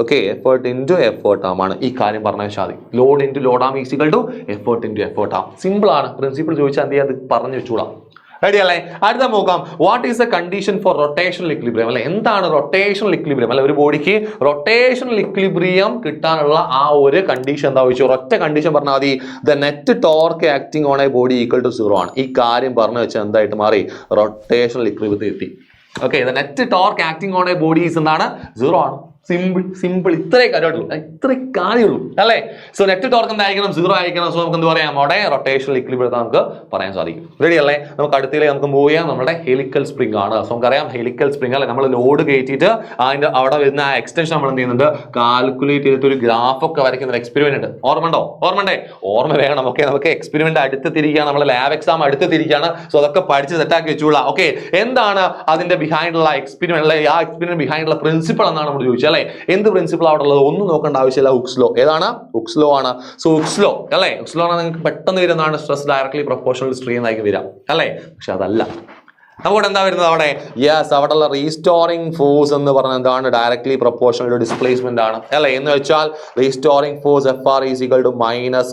A: Okay, effort into effort arm ആണ്. ഈ കാര്യം പറഞ്ഞാൽ മതി. Load into load arm is equal to effort into effort arm. Simple ആണ്. Principle ചോദിച്ചാൽ എന്ത് ചെയ്യാൻ പറഞ്ഞു വെച്ചോളാം. റെഡി അല്ലേ? അടുത്ത നോക്കാം, what is the condition four rotational equilibrium? അല്ലെ? എന്താണ് റൊട്ടേഷണൽ ഇക്വിലിബ്രിയം? അല്ലെ? ഒരു ബോഡിക്ക് റൊട്ടേഷണൽ ഇക്വിലിബ്രിയം കിട്ടാനുള്ള ആ ഒരു കണ്ടീഷൻ എന്താ ചോദിച്ചു? ഒറ്റ കണ്ടീഷൻ പറഞ്ഞാൽ മതി. The net torque acting on a body equal to 0 ആണ്. ഈ കാര്യം പറഞ്ഞു വെച്ചാൽ എന്തായിട്ട് മാറി? റൊട്ടേഷണൽ ഇക്വിലിബ്രിയത്തിൽ എത്തി. Okay, the net torque acting on a body is എന്താണ്? 0 ആണ്. സിമ്പിൾ ഇത്രേ കാര്യമുള്ളൂ, ഇത്രേ കാര്യമുള്ളൂ അല്ലേ. സോ നെറ്റ് ടോർക്ക് എന്തായിരിക്കണം? 0 ആയിരിക്കണം. സോ നമുക്ക് എന്ത് പറയാം? അവിടെ റൊട്ടേഷണൽ ഇക്വിലിബ്രിയം നമുക്ക് പറയാൻ സാധിക്കും. റെഡി അല്ലേ? നമുക്ക് അടുത്തേക്ക് നമുക്ക് മൂവ് ചെയ്യാം. നമ്മുടെ ഹെലിക്കൽ സ്പ്രിംഗ് ആണ്. സോ നമുക്കറിയാം ഹെലിക്കൽ സ്പ്രിംഗ് അല്ലെ, നമ്മൾ ലോഡ് കയറ്റിയിട്ട് അതിന്റെ അവിടെ വരുന്ന ആ എക്സ്റ്റൻഷൻ നമ്മൾ എന്ത് ചെയ്യുന്നുണ്ട്? കാൽക്കുലേറ്റ് ചെയ്തിട്ട് ഒരു ഗ്രാഫ് ഒക്കെ വരയ്ക്കുന്ന ഒരു എക്സ്പെരിമെന്റ് ഉണ്ട്. ഓർമ്മണ്ടേ? ഓർമ്മ വേണം. ഓക്കെ, നമുക്ക് എക്സ്പെരിമെന്റ് അടുത്ത് തിരിക്കുകയാണ്, നമ്മൾ ലാബ് എക്സാം അടുത്ത് തിരിക്കുകയാണ്. സോ അതൊക്കെ പഠിച്ച് സെറ്റാക്കി വെച്ചോളാം. ഓക്കെ, എന്താണ് അതിന്റെ ബിഹൈൻഡുള്ള എക്സ്പെരിമെന്റ് അല്ലെ, ആ എക്സ്പെരിമെന്റ് ബിഹൈൻഡുള്ള പ്രിൻസിപ്പിൾ എന്നാണ് നമ്മൾ ചോദിച്ചത് അല്ലെ. എന്ത് പ്രിൻസിപ്പിൾ അവിടെ ഉള്ളത്? ഒന്നും നോക്കേണ്ട ആവശ്യമില്ല. Hooks law. ഏതാണ്? ഹുക്സ് ലോ ആണ്. സോ ഹുക്സ് ലോ അല്ലെ, ഹുക്സ് ലോ ആണ് നിങ്ങൾക്ക് പെട്ടെന്ന് വരുന്നതാണ് സ്ട്രെസ് ഡയറക്ട്ലി പ്രൊപ്പോർഷണൽ സ്ട്രെയിൻ ആയി വരാം അല്ലെ. പക്ഷെ അതല്ല, നമുക്ക് എന്താ വരുന്നത് അവിടെ? യെസ്, അവിടെയുള്ള റീസ്റ്റോറിംഗ് ഫോഴ്സ് എന്ന് പറഞ്ഞാൽ എന്താണ്? ഡയറക്ട്ലി പ്രൊപ്പോർഷണൽ ടു ഡിസ്പ്ലേസ്മെന്റ് ആണ് അല്ലെ. എന്ന് വെച്ചാൽ റീസ്റ്റോറിംഗ് ഫോഴ്സ് FR =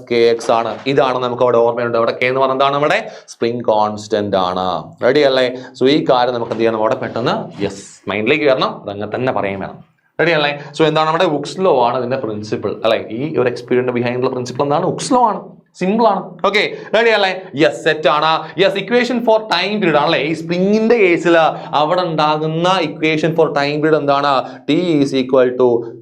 A: -KX ആണ്. ഇതാണ് നമുക്ക് അവിടെ ഓർമ്മയുണ്ട്. അവിടെ K എന്ന് പറഞ്ഞാൽ എന്താണ്? നമ്മുടെ സ്പ്രിംഗ് കോൺസ്റ്റന്റ് ആണ്. റെഡി അല്ലേ? സോ ഈ കാര്യം നമുക്ക് എന്ത് ചെയ്യണം? അവിടെ പെട്ടെന്ന് യെസ് മൈൻഡിലേക്ക് വരണം. അതങ്ങനെ തന്നെ പറയാൻ വേണം. റെഡി അല്ലേ? സോ എന്താണ്? നമ്മുടെ ഹുക്സ് ലോ ആണ് ഇതിന്റെ പ്രിൻസിപ്പിൾ അല്ലെ. ഈ ഒരു എക്സ്പെരിമെന്റ് ബിഹൈൻഡുള്ള പ്രിൻസിപ്പിൾ എന്താണ്? ഹുക്സ് ലോ ആണ്. സിമ്പിൾ ആണ്. ഓക്കെ, റെഡി അല്ലേ? യെസ്, സെറ്റ് ആണ്. Yes, equation for time period ആണല്ലേ. ഈ സ്പ്രിങ്ങിന്റെ കേസിൽ അവിടെ ഉണ്ടാകുന്ന ഇക്വേഷൻ ഫോർ ടൈം പീരീഡ് എന്താണ്? T =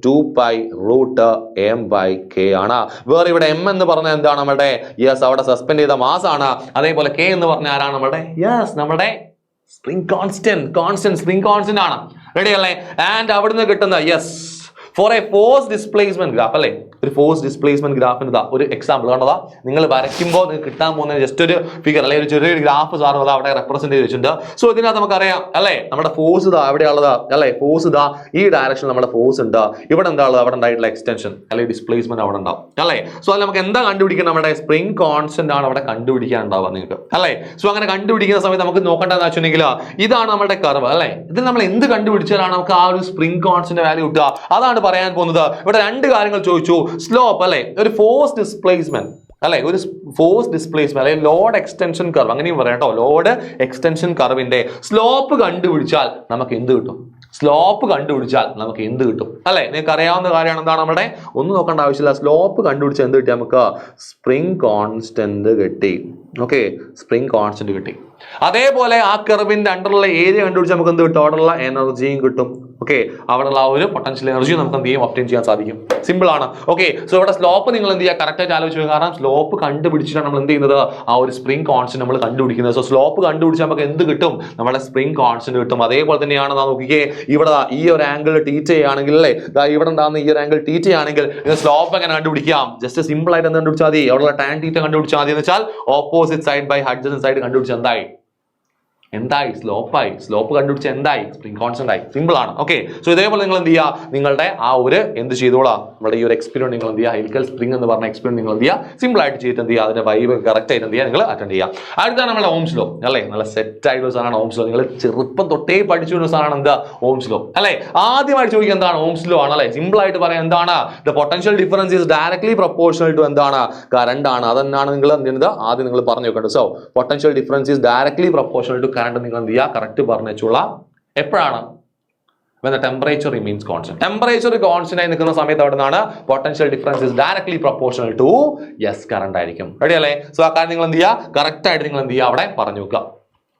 A: 2π√m/k ആണ്. വേറെ ഇവിടെ M എന്ന് പറഞ്ഞാൽ എന്താണ് നമ്മുടെ? യെസ്, അവിടെ സസ്പെൻഡ് ചെയ്ത മാസ് ആണ്. അതേപോലെ K എന്ന് പറഞ്ഞാൽ ആരാണ് നമ്മുടെ? യെസ്, നമ്മുടെ സ്പ്രിംഗ് കോൺസ്റ്റന്റ് സ്പ്രിംഗ് കോൺസ്റ്റന്റ് ആണ്. റെഡി അല്ലേ? ആൻഡ് അവിടുന്ന് കിട്ടുന്ന yes for a force displacement graph അല്ലെ. ഒരു ഫോഴ്സ് ഡിസ്പ്ലേസ്മെന്റ് ഗ്രാഫിന് ഒരു എക്സാമ്പിൾ കണ്ടതാ. നിങ്ങൾ വരയ്ക്കുമ്പോൾ നിങ്ങൾക്ക് കിട്ടാൻ പോകുന്ന ജസ്റ്റ് ഒരു ഫിഗർ അല്ലെ, ഒരു ചെറിയൊരു ഗ്രാഫ് സാർ അവിടെ റെപ്രസെന്റ് ചെയ്ത് വെച്ചിട്ടുണ്ട്. സോ ഇതിനകത്ത് നമുക്കറിയാം അല്ലെ, നമ്മുടെ ഫോഴ്സ് ഇതാ എവിടെയുള്ളത് അല്ലെ. ഫോഴ്സ് ഇതാ ഈ ഡയറക്ഷൻ നമ്മുടെ ഫോഴ്സ് ഉണ്ട്. ഇവിടെ എന്താ ഉള്ളത്? അവിടെ ഉണ്ടായിട്ടുള്ള എക്സ്റ്റൻഷൻ അല്ലെങ്കിൽ ഡിസ്പ്ലേസ്മെന്റ് അവിടെ ഉണ്ടാവും അല്ലെ. സോ അതിൽ നമുക്ക് എന്താ കണ്ടുപിടിക്കണം? നമ്മുടെ സ്പ്രിംഗ് കോൺസ്റ്റന്റ് ആണ് അവിടെ കണ്ടുപിടിക്കാൻ ഉണ്ടാവുക നിങ്ങൾക്ക് അല്ലെ. സോ അങ്ങനെ കണ്ടുപിടിക്കുന്ന സമയത്ത് നമുക്ക് നോക്കേണ്ടതെന്ന് വെച്ചിട്ടുണ്ടെങ്കിൽ ഇതാണ് നമ്മുടെ കർവ് അല്ലെ. ഇതിൽ നമ്മൾ എന്ത് കണ്ടുപിടിച്ചാലാണ് നമുക്ക് ആ ഒരു സ്പ്രിംഗ് കോൺസ്റ്റന്റ് വാല്യൂ കിട്ടുക? അതാണ് പറയാൻ പോകുന്നത്. ഇവിടെ രണ്ട് കാര്യങ്ങൾ ചോദിച്ചു. സ്ലോപ്പ് അല്ലെ, ഒരു ഫോഴ്സ് ഡിസ്പ്ലേസ്മെന്റ് അല്ലെ, ഒരു ഫോഴ്സ് ഡിസ്പ്ലേസ്മെന്റ് അല്ലെങ്കിൽ ലോഡ് എക്സ്റ്റൻഷൻ കർവ് അങ്ങനെയും പറയാം കേട്ടോ. ലോഡ് എക്സ്റ്റൻഷൻ കർവിന്റെ സ്ലോപ്പ് കണ്ടുപിടിച്ചാൽ നമുക്ക് എന്ത് കിട്ടും? സ്ലോപ്പ് കണ്ടുപിടിച്ചാൽ നമുക്ക് എന്ത് കിട്ടും അല്ലെ? നിങ്ങൾക്ക് അറിയാവുന്ന കാര്യമാണ്. എന്താണ് നമ്മുടെ? ഒന്നും നോക്കേണ്ട ആവശ്യമില്ല. സ്ലോപ്പ് കണ്ടുപിടിച്ചാൽ എന്ത് കിട്ടി? നമുക്ക് സ്പ്രിംഗ് കോൺസ്റ്റന്റ് കിട്ടി. ഓക്കെ, സ്പ്രിംഗ് കോൺസ്റ്റന്റ് കിട്ടി. അതേപോലെ ആ കർവിന്റെ അണ്ടറുള്ള ഏരിയ കണ്ടുപിടിച്ചാൽ നമുക്ക് എന്ത് കിട്ടും? അവിടെയുള്ള എനർജിയും കിട്ടും. ഓക്കെ, അവിടെയുള്ള ആ ഒരു പൊട്ടൻഷ്യൽ എനർജി നമുക്ക് എന്ത് ചെയ്യും? ഒബ്റ്റെയിൻ ചെയ്യാൻ സാധിക്കും. സിമ്പിൾ ആണ്. ഓക്കെ, സോ ഇവിടെ സ്ലോപ്പ് നിങ്ങൾ എന്ത് ചെയ്യുക? കറക്റ്റ് ആയിട്ട് ആലോചിച്ചു. കാരണം സ്ലോപ്പ് കണ്ടുപിടിച്ചിട്ടാണ് നമ്മൾ എന്ത് ചെയ്യുന്നത്? ആ ഒരു സ്പ്രിംഗ് കോൺസ്റ്റന്റ് നമ്മൾ കണ്ടുപിടിക്കുന്നത്. സോ സ്ലോപ്പ് കണ്ടുപിടിച്ചാൽ നമുക്ക് എന്ത് കിട്ടും? നമ്മുടെ സ്പ്രിംഗ് കോൺസ്റ്റന്റ് കിട്ടും. അതേപോലെ തന്നെയാണ് നോക്കിക്കേ, ഇവിടെ ഈ ഒരു ആംഗിൾ θ ആണെങ്കിൽ അല്ലേ, ഇവിടെ ഉണ്ടാകുന്ന ഈ ഒരു ആംഗിൾ θ ആണെങ്കിൽ സ്ലോപ്പ് എങ്ങനെ കണ്ടുപിടിക്കാം? ജസ്റ്റ് സിമ്പിൾ ആയിട്ട് എന്ത് കണ്ടുപിടിച്ചാൽ മതി? അവിടെയുള്ള tan θ കണ്ടുപിടിച്ചാൽ മതി. എന്ന് വെച്ചാൽ opposite side by adjacent side കണ്ടുപിടിച്ചാൽ എന്തായി? സ്ലോപ്പായി. സ്ലോപ്പ് കണ്ടുപിടിച്ച് എന്തായി? സ്പ്രിംഗ് കോൺസ്റ്റന്റ് ആയി. സിമ്പിൾ ആണ്. ഓക്കെ, സോ ഇതേപോലെ നിങ്ങൾ എന്ത് ചെയ്യുക? നിങ്ങളുടെ ആ ഒരു എന്ത് ചെയ്തോളാം? നമ്മുടെ ഈ ഒരു എക്സ്പെരിമെന്റ് നിങ്ങൾ എന്ത് ചെയ്യുക? ഹെലിക്കൽ സ്പ്രിംഗ് എന്ന് പറഞ്ഞ എക്സ്പെരിമെന്റ് നിങ്ങൾ എന്ത് ചെയ്യുക? സിമ്പിൾ ആയിട്ട് ചെയ്തിട്ട് എന്ത് ചെയ്യുക? അതിന്റെ വൈബ് കറക്റ്റ് ആയിട്ട് എന്ത് ചെയ്യുക? നിങ്ങൾ അറ്റൻഡ് ചെയ്യുക. അടുത്താണ് നമ്മുടെ ഓംസ് ലോ അല്ലെ. നല്ല സെറ്റ് ആയിട്ടുള്ള സാധനമാണ് ഓംസ് ലോ. നിങ്ങൾ ചെറുപ്പം തൊട്ടേ പഠിച്ചു വരുന്ന സാധനമാണ് എന്താ? ഓംസ് ലോ അല്ലെ. ആദ്യമായിട്ട് ചോദിക്കുക എന്താണ്? ഓംസ് ലോ ആണ് അല്ലെ. സിമ്പിൾ ആയിട്ട് പറയാം എന്താണ്? The potential difference is directly proportional to എന്താണ്? കറണ്ട് ആണ്. അതെന്നാണ് നിങ്ങൾ എന്ത് ചെയ്യുന്നത്? ആദ്യം നിങ്ങൾ പറഞ്ഞു വെക്കേണ്ടത്. So potential difference is directly proportional to current. നിങ്ങൾ എന്ത് ചെയ്യുക? കറക്റ്റ് പറഞ്ഞു വെച്ചോളാം. എപ്പോഴാണ്? when the temperature remains constant. Temperature constant ആയി നിൽക്കുന്ന സമയത്ത് അവിടെ നിന്നാണ് potential difference is directly proportional to yes current ആയിരിക്കും. റെഡി അല്ലേ? സോ ആ കാര്യം നിങ്ങൾ എന്ത് ചെയ്യുക? കറക്റ്റ് ആയിട്ട് നിങ്ങൾ എന്ത് ചെയ്യുക? അവിടെ പറഞ്ഞു വെക്കുക.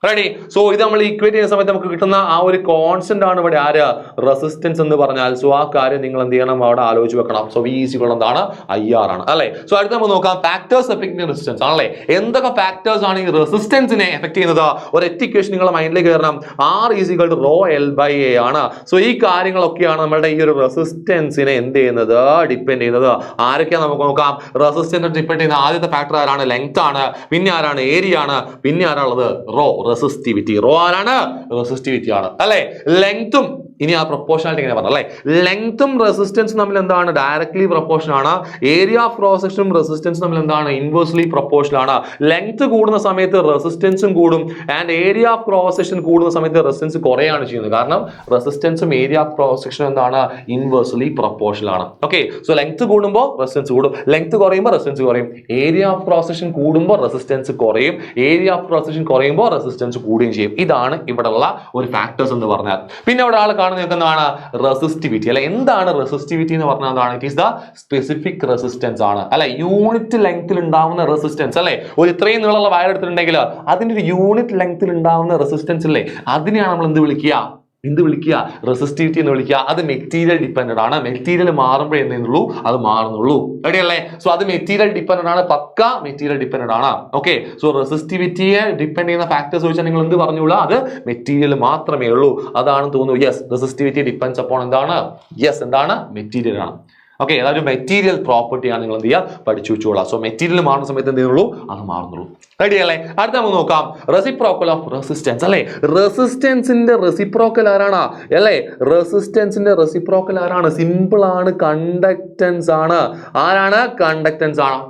A: റെഡി. സോ ഇത് നമ്മൾ ഈക്വേറ്റ് ചെയ്യുന്ന സമയത്ത് നമുക്ക് കിട്ടുന്ന ആ ഒരു കോൺസ്റ്റന്റ് ആണ് ഇവിടെ ആര്? റെസിസ്റ്റൻസ് എന്ന് പറഞ്ഞാൽ. സോ ആ കാര്യം നിങ്ങൾ എന്ത് ചെയ്യണം? അവിടെ ആലോചിച്ച് വെക്കണം. സോ V = എന്താണ്? IR ആണ് അല്ലെ. സോ അടുത്ത നമുക്ക് നോക്കാം ഫാക്ടേഴ്സ് എഫക്റ്റിംഗ് റെസിസ്റ്റൻസ് ആണല്ലേ. എന്തൊക്കെ ഫാക്ടേഴ്സ് ആണ് ഈ റെസിസ്റ്റൻസിനെ എഫക്ട് ചെയ്യുന്നത്? ഒരൊറ്റ ഇക്വേഷൻ നിങ്ങളുടെ മൈൻഡിലേക്ക് കയറണം. R = ρL/A ആണ്. സോ ഈ കാര്യങ്ങളൊക്കെയാണ് നമ്മുടെ ഈ ഒരു റെസിസ്റ്റൻസിനെ എന്ത് ചെയ്യുന്നത്? ഡിപ്പെൻഡ് ചെയ്യുന്നത്. ആരൊക്കെയാണ് നമുക്ക് നോക്കാം? റെസിസ്റ്റൻസ് ഡിപ്പെൻഡ് ചെയ്യുന്ന ആദ്യത്തെ ഫാക്ടർ ആരാണ്? ലെങ്ത് ആണ്. പിന്നെ ആരാണ്? ഏരിയ ആണ്. പിന്നെ ആരാളുള്ളത്? Rho resistivity. റോ ആരാണ്? റെസിസ്റ്റിവിറ്റി ആണ് അല്ലെ. ലെങ്തും ഇനി ആ പ്രൊപ്പോർഷനാലിറ്റി എങ്ങനെ പറഞ്ഞു അല്ലെ. ലെങ്തും റെസിസ്റ്റൻസും തമ്മിൽ എന്താണ്? ഡയറക്ട്ലി പ്രൊപ്പോർഷൻ ആണ്. ഏരിയ ഓഫ് ക്രോസ് സെക്ഷനും റെസിസ്റ്റൻസും തമ്മിൽ എന്താണ്? ഇൻവേഴ്സ്ലി പ്രൊപ്പോർഷൻ ആണ്. ലെങ്ത് കൂടുന്ന സമയത്ത് റെസിസ്റ്റൻസും കൂടും. And area of cross section കൂടുന്ന സമയത്ത് റെസിസ്റ്റൻസ് കുറയാണ് ചെയ്യുന്നത്. കാരണം റെസിസ്റ്റൻസും ഏരിയ ഓഫ് ക്രോസ് സെക്ഷനും എന്താണ്? ഇൻവേഴ്സ്ലി പ്രൊപ്പോർഷൻ ആണ്. ഓക്കെ, സോ ലെങ്ത് കൂടുമ്പോൾ റെസിസ്റ്റൻസ് കൂടും. ലെങ്ത് കുറയുമ്പോൾ റെസിസ്റ്റൻസ് കുറയും. ഏരിയ ഓഫ് ക്രോസ് സെക്ഷൻ കൂടുമ്പോൾ റെസിസ്റ്റൻസ് കുറയും. ഏരിയ ഓഫ് ക്രോസ് സെക്ഷൻ കുറയുമ്പോൾ റെസിസ്റ്റൻസ് കൂടുകയും ചെയ്യും. ഇതാണ് ഇവിടെയുള്ള ഒരു ഫാക്ടേഴ്സ് എന്ന് പറഞ്ഞാൽ. പിന്നെ അവിടെ ആൾ നിൽക്കുന്നതാണ് റെസിസ്റ്റിവിറ്റി അല്ലെ. എന്താണ് റെസിസ്റ്റിവിറ്റി എന്ന് പറഞ്ഞാൽ? എന്താണ്? It is the specific resistance ആണ് അല്ലെ. യൂണിറ്റ് ലെങ്ത്തിൽ ഉണ്ടാവുന്ന റെസിസ്റ്റൻസ് അല്ലെ. ഒരു ഇത്രയും നീളമുള്ള വയർ എടുത്തിട്ടുണ്ടെങ്കിൽ അതിന്റെ ഒരു യൂണിറ്റ് ലെങ്ത്തിൽ ഉണ്ടാവുന്ന റെസിസ്റ്റൻസ് അല്ലേ, അതിനെയാണ് നമ്മൾ എന്ത് വിളിക്കുക? എന്ത് വിളിക്കുക? റെസിസ്റ്റിവിറ്റി എന്ന് വിളിക്കുക. അത് മെറ്റീരിയൽ ഡിപ്പെൻഡന്റ് ആണ്. മെറ്റീരിയൽ മാറുമ്പോഴേ എന്തുള്ളൂ അത് മാറുന്നുള്ളൂ. റെഡി അല്ലേ? സോ അത് മെറ്റീരിയൽ ഡിപ്പെൻഡന്റ് ആണ്, പക്ക മെറ്റീരിയൽ ഡിപ്പെൻഡന്റ് ആണ്. ഓക്കെ, സോ റെസിസ്റ്റിവിറ്റിയെ ഡിപ്പെൻഡ് ചെയ്യുന്ന ഫാക്ടേഴ്സ് ചോദിച്ചാൽ നിങ്ങൾ എന്ത് പറഞ്ഞോളൂ? അത് മെറ്റീരിയൽ മാത്രമേ ഉള്ളൂ. അതാണ് തോന്നുന്നു. യെസ്, റെസിസ്റ്റിവിറ്റി ഡിപ്പെൻഡ്സ് അപ്പോൺ എന്താണ്? യെസ്, എന്താണ്? മെറ്റീരിയൽ ആണ്. ഓക്കെ, അതൊരു മെറ്റീരിയൽ പ്രോപ്പർട്ടിയാണ്. നിങ്ങൾ എന്ത് ചെയ്യുക? പഠിച്ചു വെച്ചോളാം. സോ മെറ്റീരിയൽ മാറുന്ന സമയത്ത് എന്ത് ചെയ്യുള്ളൂ? അത് മാറുന്നുള്ളൂ. റെഡി അല്ലേ? അടുത്ത നമുക്ക് നോക്കാം റെസിപ്രോക്കൽ ഓഫ് റെസിസ്റ്റൻസ്. അല്ലെ, റെസിസ്റ്റൻസിന്റെ റെസിപ്രോക്കൽ ആരാണ്? അല്ലെ, റെസിസ്റ്റൻസിന്റെ റെസിപ്രോക്കൽ ആരാണ്? സിമ്പിൾ ആണ്, കണ്ടക്ടൻസ് ആണ്. ആരാണ്? കണ്ടക്ടൻസ് ആണ്.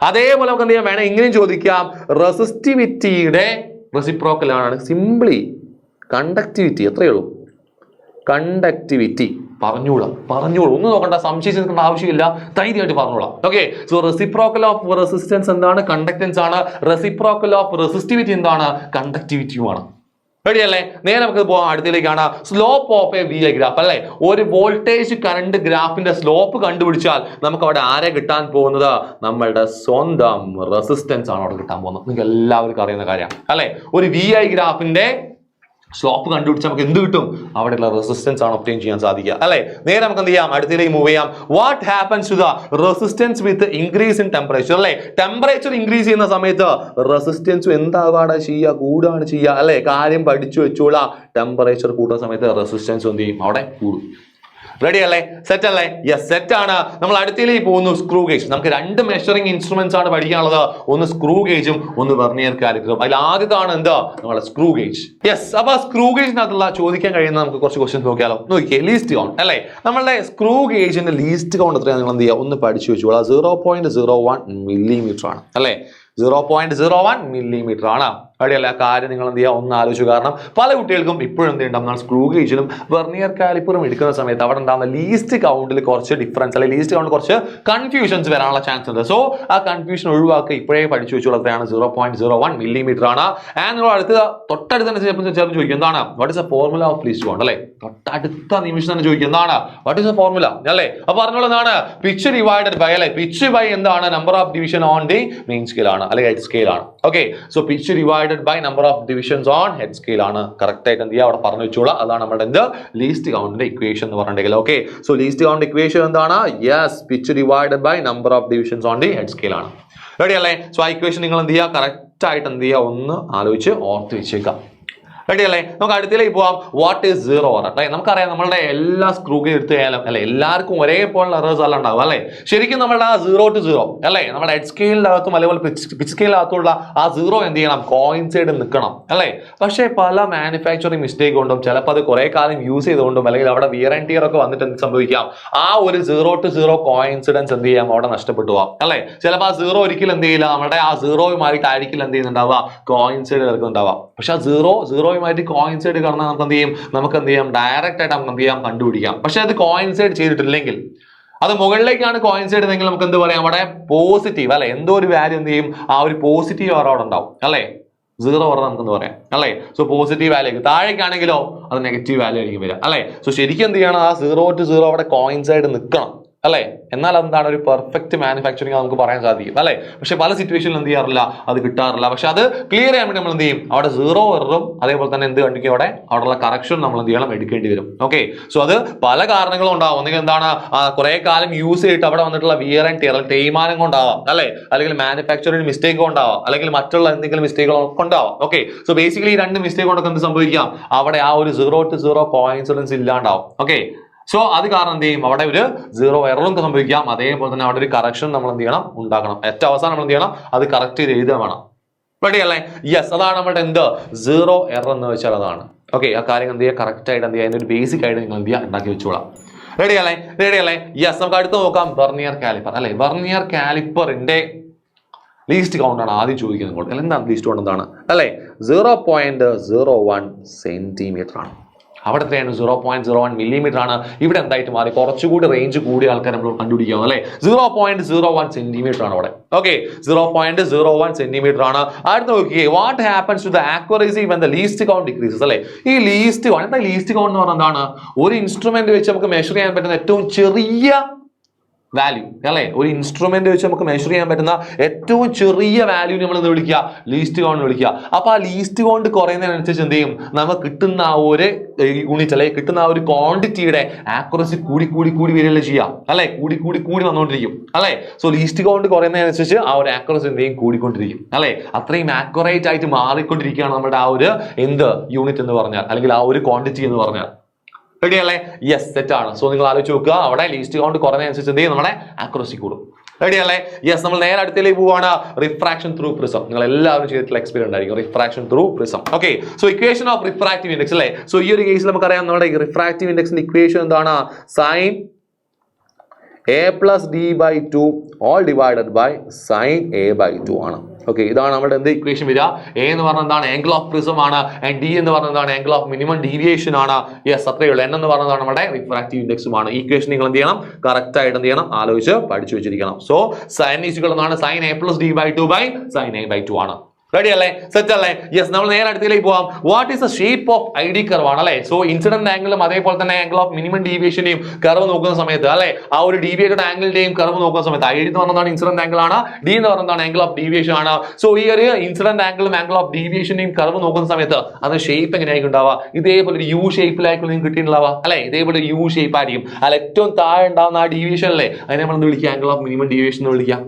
A: അതേപോലെ നമുക്ക് എന്ത് ചെയ്യാം? വേണം ഇങ്ങനെയും ചോദിക്കാം, റെസിസ്റ്റിവിറ്റിയുടെ റെസിപ്രോക്കൽ ആണ്. Simply conductivity. എത്രയേ ഉള്ളൂ? കണ്ടക്ടിവിറ്റി. പറഞ്ഞോളാം, ഒന്നും നോക്കണ്ട, സംശയിച്ചിരിക്കേണ്ട ആവശ്യമില്ല, ധൈര്യമായിട്ട് പറഞ്ഞോളാം. Okay, so reciprocal of resistance എന്താണ്? കണ്ടക്ടൻസ് ആണ്. റെസിപ്രോക്കൽ ഓഫ് റെസിസ്റ്റിവിറ്റി എന്താണ്? കണ്ടക്ടിവിറ്റിയുമാണ്. റെഡി അല്ലേ? നേരെ നമുക്ക് പോകാം അടുത്തേക്കാണ്. Slope of a VI graph. അല്ലെ, ഒരു വോൾട്ടേജ് കറണ്ട് ഗ്രാഫിന്റെ സ്ലോപ്പ് കണ്ടുപിടിച്ചാൽ നമുക്ക് അവിടെ ആരെ കിട്ടാൻ പോകുന്നത്? നമ്മളുടെ സ്വന്തം റെസിസ്റ്റൻസ് ആണ് അവിടെ കിട്ടാൻ പോകുന്നത്. നിങ്ങൾക്ക് എല്ലാവർക്കും അറിയുന്ന കാര്യമാണ്. അല്ലെ, ഒരു VI ഗ്രാഫിന്റെ സ്ലോപ്പ് കണ്ടുപിടിച്ചാൽ നമുക്ക് എന്ത് കിട്ടും? അവിടെയുള്ള റെസിസ്റ്റൻസ് ആണ് ഒബ്റ്റെയിൻ ചെയ്യാൻ സാധിക്കുക. അല്ലെ, നേരെ നമുക്ക് എന്ത് ചെയ്യാം? അടുത്തേക്ക് മൂവ് ചെയ്യാം. What happens to the resistance with increase in temperature? അല്ലെ, ടെമ്പറേച്ചർ ഇൻക്രീസ് ചെയ്യുന്ന സമയത്ത് റെസിസ്റ്റൻസ് എന്താവാണ് ചെയ്യുക? കൂടുകയാണ് ചെയ്യുക. അല്ലെ, കാര്യം പഠിച്ചു വെച്ചോളാം. ടെമ്പറേച്ചർ കൂട്ടുന്ന സമയത്ത് റെസിസ്റ്റൻസ് എന്ത് ചെയ്യും? അവിടെ കൂടും. റെഡി അല്ലേ? സെറ്റ് അല്ലേ? യെസ്, സെറ്റ് ആണ്. നമ്മൾ അടുത്തേക്ക് പോകുന്നു. Screw gauge. നമുക്ക് രണ്ട് മെഷറിംഗ് ഇൻസ്ട്രുമെന്റ്സ് ആണ് പഠിക്കാനുള്ളത്. ഒന്ന് സ്ക്രൂ ഗേജും ഒന്ന് വെർനിയർ കാലിപ്പറും. അതിൽ ആദ്യത്താണ് എന്താ? നമ്മുടെ സ്ക്രൂ ഗേജ്. യെസ്, അപ്പൊ സ്ക്രൂ ഗേജിനകത്തുള്ള ചോദിക്കാൻ കഴിയുന്ന നമുക്ക് കുറച്ച് ക്വസ്റ്റ്യൻസ് നോക്കിയാലോ? നോക്കിയേ, ലീസ്റ്റ് കൗണ്ട്. അല്ലേ, നമ്മളുടെ സ്ക്രൂ ഗേജിന്റെ ലീസ്റ്റ് കൗണ്ട് എത്രയാണ്? നിങ്ങൾ എന്ത് ചെയ്യുക? ഒന്ന് പഠിച്ചു വെച്ചോളാം. 0.01 മില്ലിമീറ്റർ ആണ്. അല്ലേ, 0.01 മില്ലിമീറ്റർ ആണ്. അവിടെയല്ല കാര്യം നിങ്ങൾ എന്ത് ചെയ്യുക? ഒന്ന് ആലോചിച്ചു. കാരണം പല കുട്ടികൾക്കും ഇപ്പോഴും എന്ത് ഉണ്ടാകും? സ്ക്രൂ ഗേജിലും വെർനിയർ കാലിപ്പറും എടുക്കുന്ന സമയത്ത് അവിടെ ഉണ്ടാകുന്ന ലീസ്റ്റ് കൗണ്ടിൽ കുറച്ച് ഡിഫറൻസ്, അല്ലെങ്കിൽ ലീസ്റ്റ് കൗണ്ട് കുറച്ച് കൺഫ്യൂഷൻസ് വരാനുള്ള ചാൻസ് ഉണ്ട്. സോ ആ കൺഫ്യൂഷൻ ഒഴിവാക്കി ഇപ്പോഴേ പഠിച്ചു വെച്ചോളൂ. എത്രയാണ്? 0.01 മില്ലിമീറ്റർ ആണ്. ആൻഡ് നിങ്ങൾ തൊട്ടടുത്ത് തന്നെ ചേർന്ന് ചോദിക്കും എന്താണ്? What is a formula of least count? അല്ലേ, തൊട്ടടുത്ത നിമിഷം തന്നെ ചോദിക്കും എന്താണ്? What is a formula? അല്ലേ, അപ്പൊ പറഞ്ഞോളൂ എന്താണ്? Pitch divided by. അല്ലെ, പിച്ച് ബൈ എന്താണ്? Number of division on the main scale ആണ്, അല്ലെങ്കിൽ ഹെഡ് സ്കെയിൽ ആണ്. Okay, so pitch divided by number of divisions on head scale ആണ്. കറക്റ്റ് ആയിട്ട് എന്ത് ചെയ്യുക? അവിടെ പറഞ്ഞു വെച്ചോളാം. അതാണ് നമ്മുടെ എന്ത്? ലീസ്റ്റ് കൗണ്ടിന്റെ ഇക്വേഷൻ എന്ന് പറഞ്ഞിട്ടുണ്ടെങ്കിൽ. Okay, so least count equation എന്താണ്? Yes, pitch divided by number of divisions on the head scale ആണ്. റെഡി അല്ലേ? സോ ആ ഇക്വേഷൻ നിങ്ങൾ എന്ത് ചെയ്യുക? കറക്റ്റ് ആയിട്ട് എന്ത് ചെയ്യുക? ഒന്ന് ആലോചിച്ച് ഓർത്ത് വെച്ചേക്കാം. റെഡി അല്ലേ? നമുക്ക് അടുത്തേക്ക് പോവാം. What is zero error? അല്ലെ, നമുക്കറിയാം നമ്മളുടെ എല്ലാ സ്ക്രൂ ഗേജ് എടുത്തു കഴിഞ്ഞാലും അല്ലെ എല്ലാവർക്കും ഒരേപോലുള്ള എറേഴ്സ് അല്ല ഉണ്ടാവും. അല്ലെ, ശരിക്കും നമ്മുടെ ആ 0 to 0 അല്ലെ, നമ്മുടെ ഹെഡ് സ്കെയിലിനകത്തും അതേപോലെ പിച്ച് സ്കെയിലിനകത്തുള്ള ആ 0 എന്ത് ചെയ്യണം? കോയിൻസൈഡ് നിൽക്കണം. അല്ലെ, പക്ഷേ പല മാനുഫാക്ചറിങ് മിസ്റ്റേക്ക് കൊണ്ടും ചിലപ്പോൾ അത് കുറെ കാലം യൂസ് ചെയ്തുകൊണ്ടും അല്ലെങ്കിൽ അവിടെ വിയർ ആൻഡ് ടിയർ ഒക്കെ വന്നിട്ട് എന്ത് സംഭവിക്കാം? ആ ഒരു 0 to 0 കോയിൻസിഡൻസ് എന്ത് ചെയ്യാം? അവിടെ നഷ്ടപ്പെട്ടു പോവാം. അല്ലെ, ചിലപ്പോൾ ആ 0 ഒരിക്കലും എന്ത് ചെയ്യില്ല, നമ്മുടെ ആ 0യുമായിട്ടായിരിക്കും എന്ത് ചെയ്യുന്നുണ്ടാവുക? കോയിൻസൈഡ് കിടക്കുന്നുണ്ടാവുക. പക്ഷെ ആ 0യുമായിട്ട് കോയിൻസൈഡ് കിടന്നാൽ നമുക്ക് എന്ത് ചെയ്യാം? ഡയറക്റ്റ് ആയിട്ട് നമുക്ക് എന്ത് ചെയ്യാം? കണ്ടുപിടിക്കാം. പക്ഷെ അത് കോയിൻസൈഡ് ചെയ്തിട്ടില്ലെങ്കിൽ, അത് മുകളിലേക്കാണ് കോയിൻസൈഡ് എന്നെങ്കിൽ നമുക്ക് എന്ത് പറയാം? അവിടെ പോസിറ്റീവ് അല്ലെ, എന്തോ ഒരു വാല്യൂ എന്ത് ചെയ്യും? ആ ഒരു പോസിറ്റീവ് അവിടെ ഉണ്ടാവും. അല്ലെ, 0 പറഞ്ഞാൽ നമുക്കെന്ന് പറയാം. അല്ലെ, സോ പോസിറ്റീവ് വാല്യൂ. താഴേക്കാണെങ്കിലോ അത് നെഗറ്റീവ് വാല്യൂ ആയിരിക്കും വരിക. അല്ലെ, സോ ശരിക്കും എന്ത് ചെയ്യണം? ആ 0 to 0 അവിടെ കോയിൻസൈഡ് നിൽക്കണം. അല്ലെ, എന്നാൽ എന്താണ്? ഒരു പെർഫെക്റ്റ് മാനുഫാക്ചറിങ് നമുക്ക് പറയാൻ സാധിക്കും. അല്ലെ, പക്ഷെ പല സിറ്റുവേഷനിൽ എന്ത് ചെയ്യാറില്ല? അത് കിട്ടാറില്ല. പക്ഷെ അത് ക്ലിയർ ചെയ്യാൻ വേണ്ടി നമ്മൾ എന്ത് ചെയ്യും? അവിടെ 0 എററും അതേപോലെ തന്നെ എന്ത് കണ്ടിരിക്കും? അവിടെയുള്ള കറക്ഷൻ നമ്മൾ എന്ത് ചെയ്യണം? എടുക്കേണ്ടി വരും. ഓക്കെ, സോ അത് പല കാരണങ്ങളും ഉണ്ടാവും. ഒന്നുകിൽ എന്താണ്? കുറെ കാലം യൂസ് ചെയ്തിട്ട് അവിടെ വന്നിട്ടുള്ള വിയർ ആൻഡ് ടിയർ, തേയ്മാനം കൊണ്ടാവാം. അല്ലെ, അല്ലെങ്കിൽ മാനുഫാക്ചറിംഗ് മിസ്റ്റേക്ക് കൊണ്ടാവാം, അല്ലെങ്കിൽ മറ്റുള്ള എന്തെങ്കിലും മിസ്റ്റേക്കുകളൊക്കെ ഉണ്ടാവാം. ഓക്കെ, സോ ബേസിക്കലി ഈ രണ്ട് മിസ്റ്റേക്ക് കൊണ്ടൊക്കെ എന്ത് സംഭവിക്കാം? അവിടെ ആ ഒരു 0 to 0 കോയിൻസിഡൻസ് ഇല്ലാണ്ടാവും. ഓക്കെ, സോ അത് കാരണം എന്ത് ചെയ്യും? അവിടെ ഒരു 0 എററും സംഭവിക്കാം. അതേപോലെ തന്നെ അവിടെ ഒരു കറക്ഷൻ നമ്മൾ എന്ത് ചെയ്യണം? ഉണ്ടാക്കണം. ഏറ്റവും അവസാനം നമ്മൾ എന്ത് ചെയ്യണം? അത് കറക്റ്റ് ചെയ്ത് എഴുതുക വേണം. റെഡി അല്ലേ? യെസ്, അതാണ് നമ്മുടെ എന്ത് 0 എറർ എന്ന് വെച്ചാൽ അതാണ്. ഓക്കെ, ആ കാര്യം എന്ത് ചെയ്യുക? കറക്റ്റ് ആയിട്ട് എന്ത് ചെയ്യുക? അതിന്റെ ഒരു ബേസിക് ആയിട്ട് നിങ്ങൾ എന്ത് ചെയ്യുക? ഉണ്ടാക്കി വെച്ചോളാം. റെഡി അല്ലേ? യെസ്, നമുക്ക് അടുത്ത് നോക്കാം. Vernier caliper. അല്ലെ, വെർനിയർ കാലിപ്പറിന്റെ ലീസ്റ്റ് കൗണ്ട് ആണ് ആദ്യം ചോദിക്കുന്നത്. എന്താണ് ലീസ്റ്റ് കൗണ്ട്? എന്താണ്? അല്ലെ, 0.01 സെന്റിമീറ്റർ ആണ്. അവിടെ എത്രയാണ്? 0.01 മില്ലിമീറ്റർ ആണ്. ഇവിടെ എന്തായിട്ട് മാറി? കുറച്ചുകൂടി റേഞ്ച് കൂടിയ ആൾക്കാർ നമ്മൾ കണ്ടുപിടിക്കാം. അല്ലെ, 0.01 സെന്റിമീറ്റർ ആണ് അവിടെ. ഓക്കെ, 0.01 സെന്റിമീറ്റർ ആണ്. അടുത്ത് നോക്കിയേ, what happens to the accuracy when the least count decreases? അല്ലെ, ഈ ലീസ്റ്റ് കൗണ്ട്, എന്താ ലീസ്റ്റ് കൗണ്ട് എന്ന് പറഞ്ഞാൽ എന്താണ്? ഒരു ഇൻസ്ട്രുമെന്റ് വെച്ച് നമുക്ക് മെഷർ ചെയ്യാൻ പറ്റുന്ന ഏറ്റവും ചെറിയ വാല്യൂ അല്ലെ, ഒരു ഇൻസ്ട്രുമെന്റ് വെച്ച് നമുക്ക് മെഷർ ചെയ്യാൻ പറ്റുന്ന ഏറ്റവും ചെറിയ വാല്യൂ നമ്മൾ എന്ത് വിളിക്കുക, ലീസ്റ്റ് കൗണ്ട് വിളിക്കുക. അപ്പൊ ആ ലീസ്റ്റ് കൗണ്ട് കുറയുന്നതിനനുസരിച്ച് എന്ത് ചെയ്യും, നമുക്ക് കിട്ടുന്ന ആ ഒരു യൂണിറ്റ് അല്ലെ, കിട്ടുന്ന ആ ഒരു ക്വാണ്ടിറ്റിയുടെ ആക്യുറസി കൂടി കൂടി കൂടി വരികയല്ലേ ചെയ്യാം അല്ലെ, കൂടി കൂടി കൂടി വന്നുകൊണ്ടിരിക്കും അല്ലെ. സോ ലീസ്റ്റ് കൗണ്ട് കുറയുന്നതിനനുസരിച്ച് ആ ഒരു ആക്യുറസി എന്ത് ചെയ്യും, കൂടിക്കൊണ്ടിരിക്കും അല്ലെ. അത്രയും ആക്യുറേറ്റ് ആയിട്ട് മാറിക്കൊണ്ടിരിക്കുകയാണ് നമ്മുടെ ആ ഒരു എന്ത് യൂണിറ്റ് എന്ന് പറഞ്ഞാൽ, അല്ലെങ്കിൽ ആ ഒരു ക്വാണ്ടിറ്റി എന്ന് പറഞ്ഞാൽ. റെഡി അല്ലേ? യെസ്, തെറ്റാണ്. സോ നിങ്ങൾ ആലോചിച്ച് നോക്കുക, അവിടെ ലീസ്റ്റ് കൗണ്ട് കുറഞ്ഞതനുസരിച്ച് എന്ത് ചെയ്യും, നമ്മുടെ ആക്യുറസി കൂടും. റെഡി അല്ലേ? യെസ്, നമ്മൾ നേരെ അടുത്തേക്ക് പോവാണ്. Refraction through prism. നിങ്ങൾ എല്ലാവരും ചെയ്തിട്ടുള്ള എക്സ്പീരിയൻസ് ഉണ്ടായിരിക്കും, refraction through prism. Okay, so equation of refractive index അല്ലേ. സോ ഈ ഒരു കേസിൽ നമുക്കറിയാം നമ്മുടെ റിഫ്രാക്റ്റീവ് ഇൻഡെക്സിന്റെ ഇക്വേഷൻ എന്താണ്, sign a+d/2 all divided by sin a/2 ആണ്. ഓക്കെ, ഇതാണ് നമ്മുടെ എന്ത് ഇക്വേഷൻ വരിക. എ എന്ന് പറഞ്ഞാൽ എന്താണ്, ആംഗിൾ ഓഫ് പ്രിസം ആണ്. ആൻഡ് ഡി എന്ന് പറഞ്ഞാൽ എന്താണ്, ആംഗിൾ ഓഫ് മിനിമം ഡീവിയേഷൻ ആണ്. യെസ്, അത്രയേ ഉള്ളൂ. എൻ എന്ന് പറഞ്ഞതാണ് നമ്മുടെ റിഫ്രാക്റ്റീവ് ഇൻഡെക്സും ആണ്. ഈ ഇക്വേഷൻ നിങ്ങൾ എന്ത് ചെയ്യണം, കറക്റ്റ് ആയിട്ട് എന്ത് ചെയ്യണം, ആലോചിച്ച് പഠിച്ചു വെച്ചിരിക്കണം. സോ സൈൻ ഈക്വൽ എന്നാണ് sin a+d/2 sin a/2 ആണ്. റെഡി അല്ലേ? സെറ്റ് അല്ലേ? യെസ്, നമ്മൾ നേരെ അടുത്തേക്ക് പോവാം. What is the shape of ID curve ആണ് അല്ലെ. സോ ഇൻസിഡന്റ് ആംഗിളും അതേപോലെ തന്നെ ആംഗിൾ ഓഫ് മിനിമം ഡീവിയേഷന്റെയും കർവ് നോക്കുന്ന സമയത്ത് അല്ലെ, ആ ഒരു ഡീവിയേറ്റഡ് ആംഗിളിന്റെയും കർവ് നോക്കുന്ന സമയത്ത് ഐഡി എന്ന് പറഞ്ഞതാണ് ഇൻസിഡന്റ് ആംഗിൾ ആണ്, ഡി എന്ന് പറയുന്നതാണ് ആംഗിൾ ഓഫ് ഡീവിയേഷൻ ആണ്. സോ ഈ ഒരു ഇൻസിഡന്റ് ആംഗിളും ആംഗിൾ ഓഫ് ഡീവിയേഷന്റെയും കർവ് നോക്കുന്ന സമയത്ത് അത് ഷേപ്പ് എങ്ങനെയായിരിക്കും ഉണ്ടാവുക, ഇതേപോലെ ഒരു യു ഷേപ്പിലായിരിക്കും നിങ്ങൾക്ക് കിട്ടിയിട്ടുണ്ടാവുക അല്ലെ. ഇതേപോലെ ഒരു യു ഷേപ്പ് ആയിരിക്കും. അല്ല, ഏറ്റവും താഴെ ഉണ്ടാവുന്ന ആ ഡീവിയേഷൻ അല്ലേ, അതിനെ നമ്മൾ എന്ത് വിളിക്കുക, ആംഗിൾ ഓഫ് മിനിമം ഡീവിയേഷൻ എന്ന് വിളിക്കാം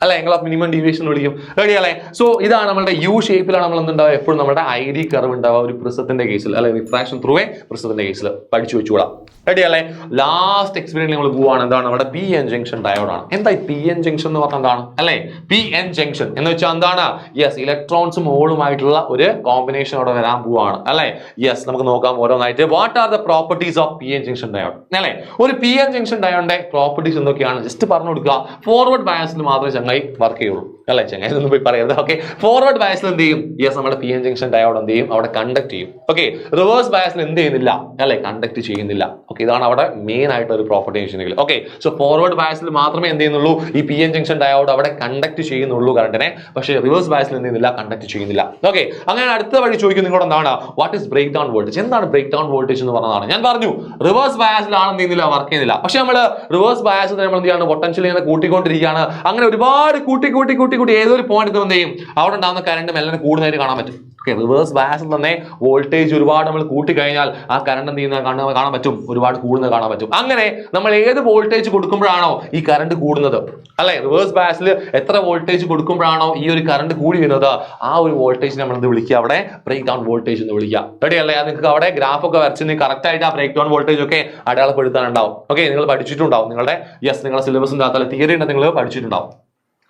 A: അല്ലെ, ആംഗിൾ ഓഫ് മിനിമം ഡീവിയേഷൻ വിളിക്കും. റെഡി അല്ലേ? സോ ഇതാണ് നമ്മുടെ യു ഷേപ്പിലാണ് നമ്മൾ എന്തുണ്ടാവുക, എപ്പോഴും നമ്മുടെ ഐഡി കർവ് ഉണ്ടാവുക ഒരു പ്രിസത്തിന്റെ കേസിൽ അല്ലെ, റിഫ്രാക്ഷൻ ത്രൂ പ്രിസത്തിന്റെ കേസിൽ പഠിച്ചു വെച്ചുകൂടാ. റെഡി അല്ലേ? ലാസ്റ്റ് എക്സ്പീരിയൻസ് നമ്മൾ പോവാണ്. എന്താണ് നമ്മുടെ പി എൻ ജംഗ്ഷൻ ഡയോഡ് ആണ്. എന്താ പി എൻ ജംഗ്ഷൻ എന്ന് പറഞ്ഞാൽ എന്താണ് അല്ലെ? പി എൻ ജംഗ്ഷൻ എന്ന് വെച്ചാൽ എന്താണ്, യെസ്, ഇലക്ട്രോൺസും ഹോളുമായിട്ടുള്ള ഒരു കോമ്പിനേഷൻ അവിടെ വരാൻ പോവാണ് അല്ലെ. യെസ്, നമുക്ക് നോക്കാം ഓരോന്നായിട്ട്. What are the properties of P N junction diode അല്ലെ. ഒരു പി എൻ ജംഗ്ഷൻ ഡയോഡിന്റെ പ്രോപ്പർട്ടീസ് എന്തൊക്കെയാണ് ജസ്റ്റ് പറഞ്ഞു കൊടുക്കുക. ഫോർവേഡ് ബയസിൽ മാത്രമേ ചങ്ങായി വർക്ക് ചെയ്യുള്ളൂ അല്ലെ, ചങ്ങായി ഒന്നും പോയി പറയരുത്. ഓക്കെ, ഫോർവേഡ് ബയസിൽ എന്ത് ചെയ്യും, യെസ്, നമ്മുടെ പി എൻ ജംഗ്ഷൻ ഡയോഡ് എന്ത് ചെയ്യും, അവിടെ കണ്ടക്ട് ചെയ്യും. ഓക്കെ, റിവേഴ്സ് ബയസിൽ എന്ത് ചെയ്യുന്നില്ല അല്ലെ, കണ്ടക്ട് ചെയ്യുന്നില്ല. ഓക്കെ, ഇതാണ് അവിടെ മെയിൻ ആയിട്ട് ഒരു പ്രോപ്പർട്ടി. ഓക്കെ, സോ ഫോർവേഡ് ബയസിൽ മാത്രമേ എന്ത് ചെയ്യുന്നുള്ളൂ, ഈ പി എൻ ജംഗ്ഷൻ ഡയോഡ് അവിടെ കണ്ടക്ട് ചെയ്യുന്നുള്ളൂ കറണ്ടിനെ, പക്ഷേ റിവേഴ്സ് ബയസിൽ എന്ത് ചെയ്യുന്നില്ല, കണ്ടക്ട് ചെയ്യുന്നില്ല. ഓക്കെ, അങ്ങനെ അടുത്ത വഴി ചോദിക്കും നിങ്ങളോട് എന്താണ്, what is break down voltage. എന്താണ് ബ്രേക്ക് ഡൗൺ വോൾട്ടേജ് എന്ന് പറഞ്ഞതാണ്. ഞാൻ പറഞ്ഞു റിവേഴ്സ് ബയസിലാണ് എന്ത് ചെയ്യുന്നില്ല, വർക്ക് ചെയ്യുന്നില്ല. പക്ഷെ നമ്മൾ റിവേഴ്സ് ബയസിൽ നമ്മൾ എന്ത് ചെയ്യാണ്, പൊട്ടൻഷ്യൽ ഇങ്ങനെ കൂട്ടിക്കൊണ്ടിരിക്കുകയാണ്. അങ്ങനെ ഒരുപാട് കൂട്ടി കൂട്ടി കൂട്ടി കൂട്ടി ഏതൊരു പോയിന്റ് എന്ത് ചെയ്യും, അവിടെ ഉണ്ടാകുന്ന കറണ്ട് മെല്ലെ കൂടുന്നതായിട്ട് കാണാൻ പറ്റും. റിവേഴ്സ് ബയസിൽ തന്നെ വോൾട്ടേജ് ഒരുപാട് നമ്മൾ കൂട്ടി കഴിഞ്ഞാൽ ആ കറണ്ട് എന്ത് ചെയ്യുന്നത് കാണാൻ പറ്റും, ഒരുപാട് കൂടുന്നത് കാണാൻ പറ്റും. അങ്ങനെ നമ്മൾ ഏത് വോൾട്ടേജ് കൊടുക്കുമ്പോഴാണോ ഈ കറണ്ട് കൂടുന്നത് അല്ലെ, റിവേഴ്സ് ബയസിൽ എത്ര വോൾട്ടേജ് കൊടുക്കുമ്പോഴാണോ ഈ ഒരു കറണ്ട് കൂടി വരുന്നത്, ആ ഒരു വോൾട്ടേജ് നമ്മൾ എന്ത് വിളിക്കുക, അവിടെ ബ്രേക്ക് ഡൗൺ വോൾട്ടേജ് എന്ന് വിളിക്കുക. റെഡി അല്ലേ? നിങ്ങൾക്ക് അവിടെ ഗ്രാഫ് ഒക്കെ വരച്ച് കറക്റ്റ് ആയിട്ട് ആ ബ്രേക്ക് ഡൗൺ വോൾട്ടേജ് ഒക്കെ അടയാളപ്പെടുത്താനുണ്ടാവും. ഓക്കെ, നിങ്ങൾ പഠിച്ചിട്ടുണ്ടാവും, നിങ്ങളുടെ നിങ്ങളുടെ സിലബസിന്റെ അകത്തുള്ള തിയറി ഉണ്ട്, നിങ്ങൾ പഠിച്ചിട്ടുണ്ടാവും.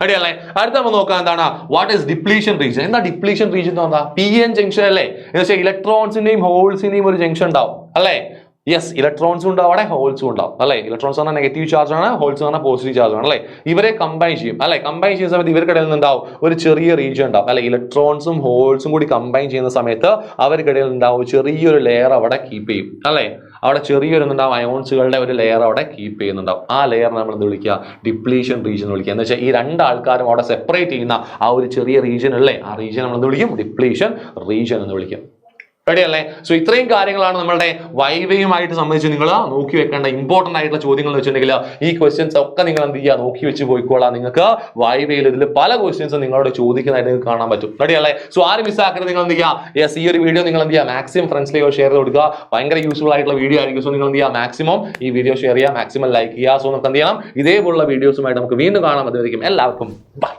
A: റെഡി അല്ലേ? അടുത്ത നമ്മൾ നോക്കാം എന്താണ്, വാട്ട് ഈസ് ഡിപ്ലീഷൻ റീജിയൻ. എന്താ ഡിപ്ലീഷൻ റീജിയൻ എന്ന് പറഞ്ഞാൽ പി എൻ ജംഗ്ഷൻ അല്ലേ, എന്ന് വെച്ചാൽ ഇലക്ട്രോൺസിന്റെയും ഹോൾസിന്റെയും ഒരു ജംഗ്ഷൻ ഉണ്ടാവും അല്ലേ. യെസ്, ഇലക്ട്രോൺസും ഉണ്ടാവും അവിടെ, ഹോൾസും ഉണ്ടാവും അല്ലെ. ഇലക്ട്രോൺസ് പറഞ്ഞാൽ നെഗറ്റീവ് ചാർജ് ആണ്, ഹോൾസ് പറഞ്ഞാൽ പോസിറ്റീവ് ചാർജ് ആണ് അല്ലെ. ഇവരെ കമ്പൈൻ ചെയ്യും അല്ലെ. കമ്പൈൻ ചെയ്യുന്ന സമയത്ത് ഇവർക്കിടയിൽ നിന്നുണ്ടാവും ഒരു ചെറിയ റീജിയൻ ഉണ്ടാവും അല്ലെ. ഇലക്ട്രോൺസും ഹോൾസും കൂടി കമ്പൈൻ ചെയ്യുന്ന സമയത്ത് അവർക്കിടയിൽ ഉണ്ടാവും ചെറിയൊരു ലെയർ അവിടെ കീപ്പ് ചെയ്യും അല്ലെ. അവിടെ ചെറിയൊരു ഉണ്ടാവും അയോൺസുകളുടെ ഒരു ലെയർ അവിടെ കീപ്പ് ചെയ്യുന്നുണ്ടാവും. ആ ലെയർ നമ്മൾ എന്ത് വിളിക്കുക, ഡിപ്ലീഷൻ റീജിയൻ വിളിക്കുക. എന്ന് വെച്ചാൽ ഈ രണ്ടാൾക്കാരും അവിടെ സെപ്പറേറ്റ് ചെയ്യുന്ന ആ ഒരു ചെറിയ റീജിയൻ അല്ലേ, ആ റീജിയൻ നമ്മൾ എന്ത് വിളിക്കും, ഡിപ്ലീഷൻ റീജിയൻ എന്ന് വിളിക്കും. റെഡി അല്ലേ? സോ ഇത്രയും കാര്യങ്ങളാണ് നമ്മളുടെ വൈവയുമായിട്ട് സംബന്ധിച്ച് നിങ്ങൾ നോക്കി വെക്കേണ്ട ഇമ്പോർട്ടന്റ് ആയിട്ടുള്ള ചോദ്യങ്ങൾ എന്ന് വെച്ചിട്ടുണ്ടെങ്കിൽ ഈ ക്വസ്റ്റ്യൻസ് ഒക്കെ നിങ്ങൾ എന്ത് ചെയ്യുക, നോക്കി വെച്ച് പോയിക്കോളാം. നിങ്ങൾക്ക് വൈവയിൽ ഇതിൽ പല ക്വസ്റ്റ്യൻസും നിങ്ങളോട് ചോദിക്കുന്നതായിട്ട് നിങ്ങൾക്ക് കാണാൻ പറ്റും. റെഡി അല്ലേ? സോ ആരും മിസ്സാക്കരുത്. നിങ്ങൾ എന്ത് ചെയ്യുക, യെസ്, ഈ ഒരു വീഡിയോ നിങ്ങൾ എന്ത് ചെയ്യുക, മാക്സിമം ഫ്രണ്ട്സിലേക്ക് ഷെയർ ചെയ്ത് കൊടുക്കുക. ഭയങ്കര യൂസ്ഫുൾ ആയിട്ടുള്ള വീഡിയോ ആയിരിക്കും. സോ നിങ്ങൾ എന്ത് ചെയ്യുക, മാക്സിമം ഈ വീഡിയോ ഷെയർ ചെയ്യുക, മാക്സിമം ലൈക്ക് ചെയ്യുക. സോ നമുക്ക് എന്ത് ചെയ്യണം, ഇതേപോലുള്ള വീഡിയോസുമായിട്ട് നമുക്ക് വീണ്ടും കാണാം. അതുവരെയും എല്ലാവർക്കും ബൈ.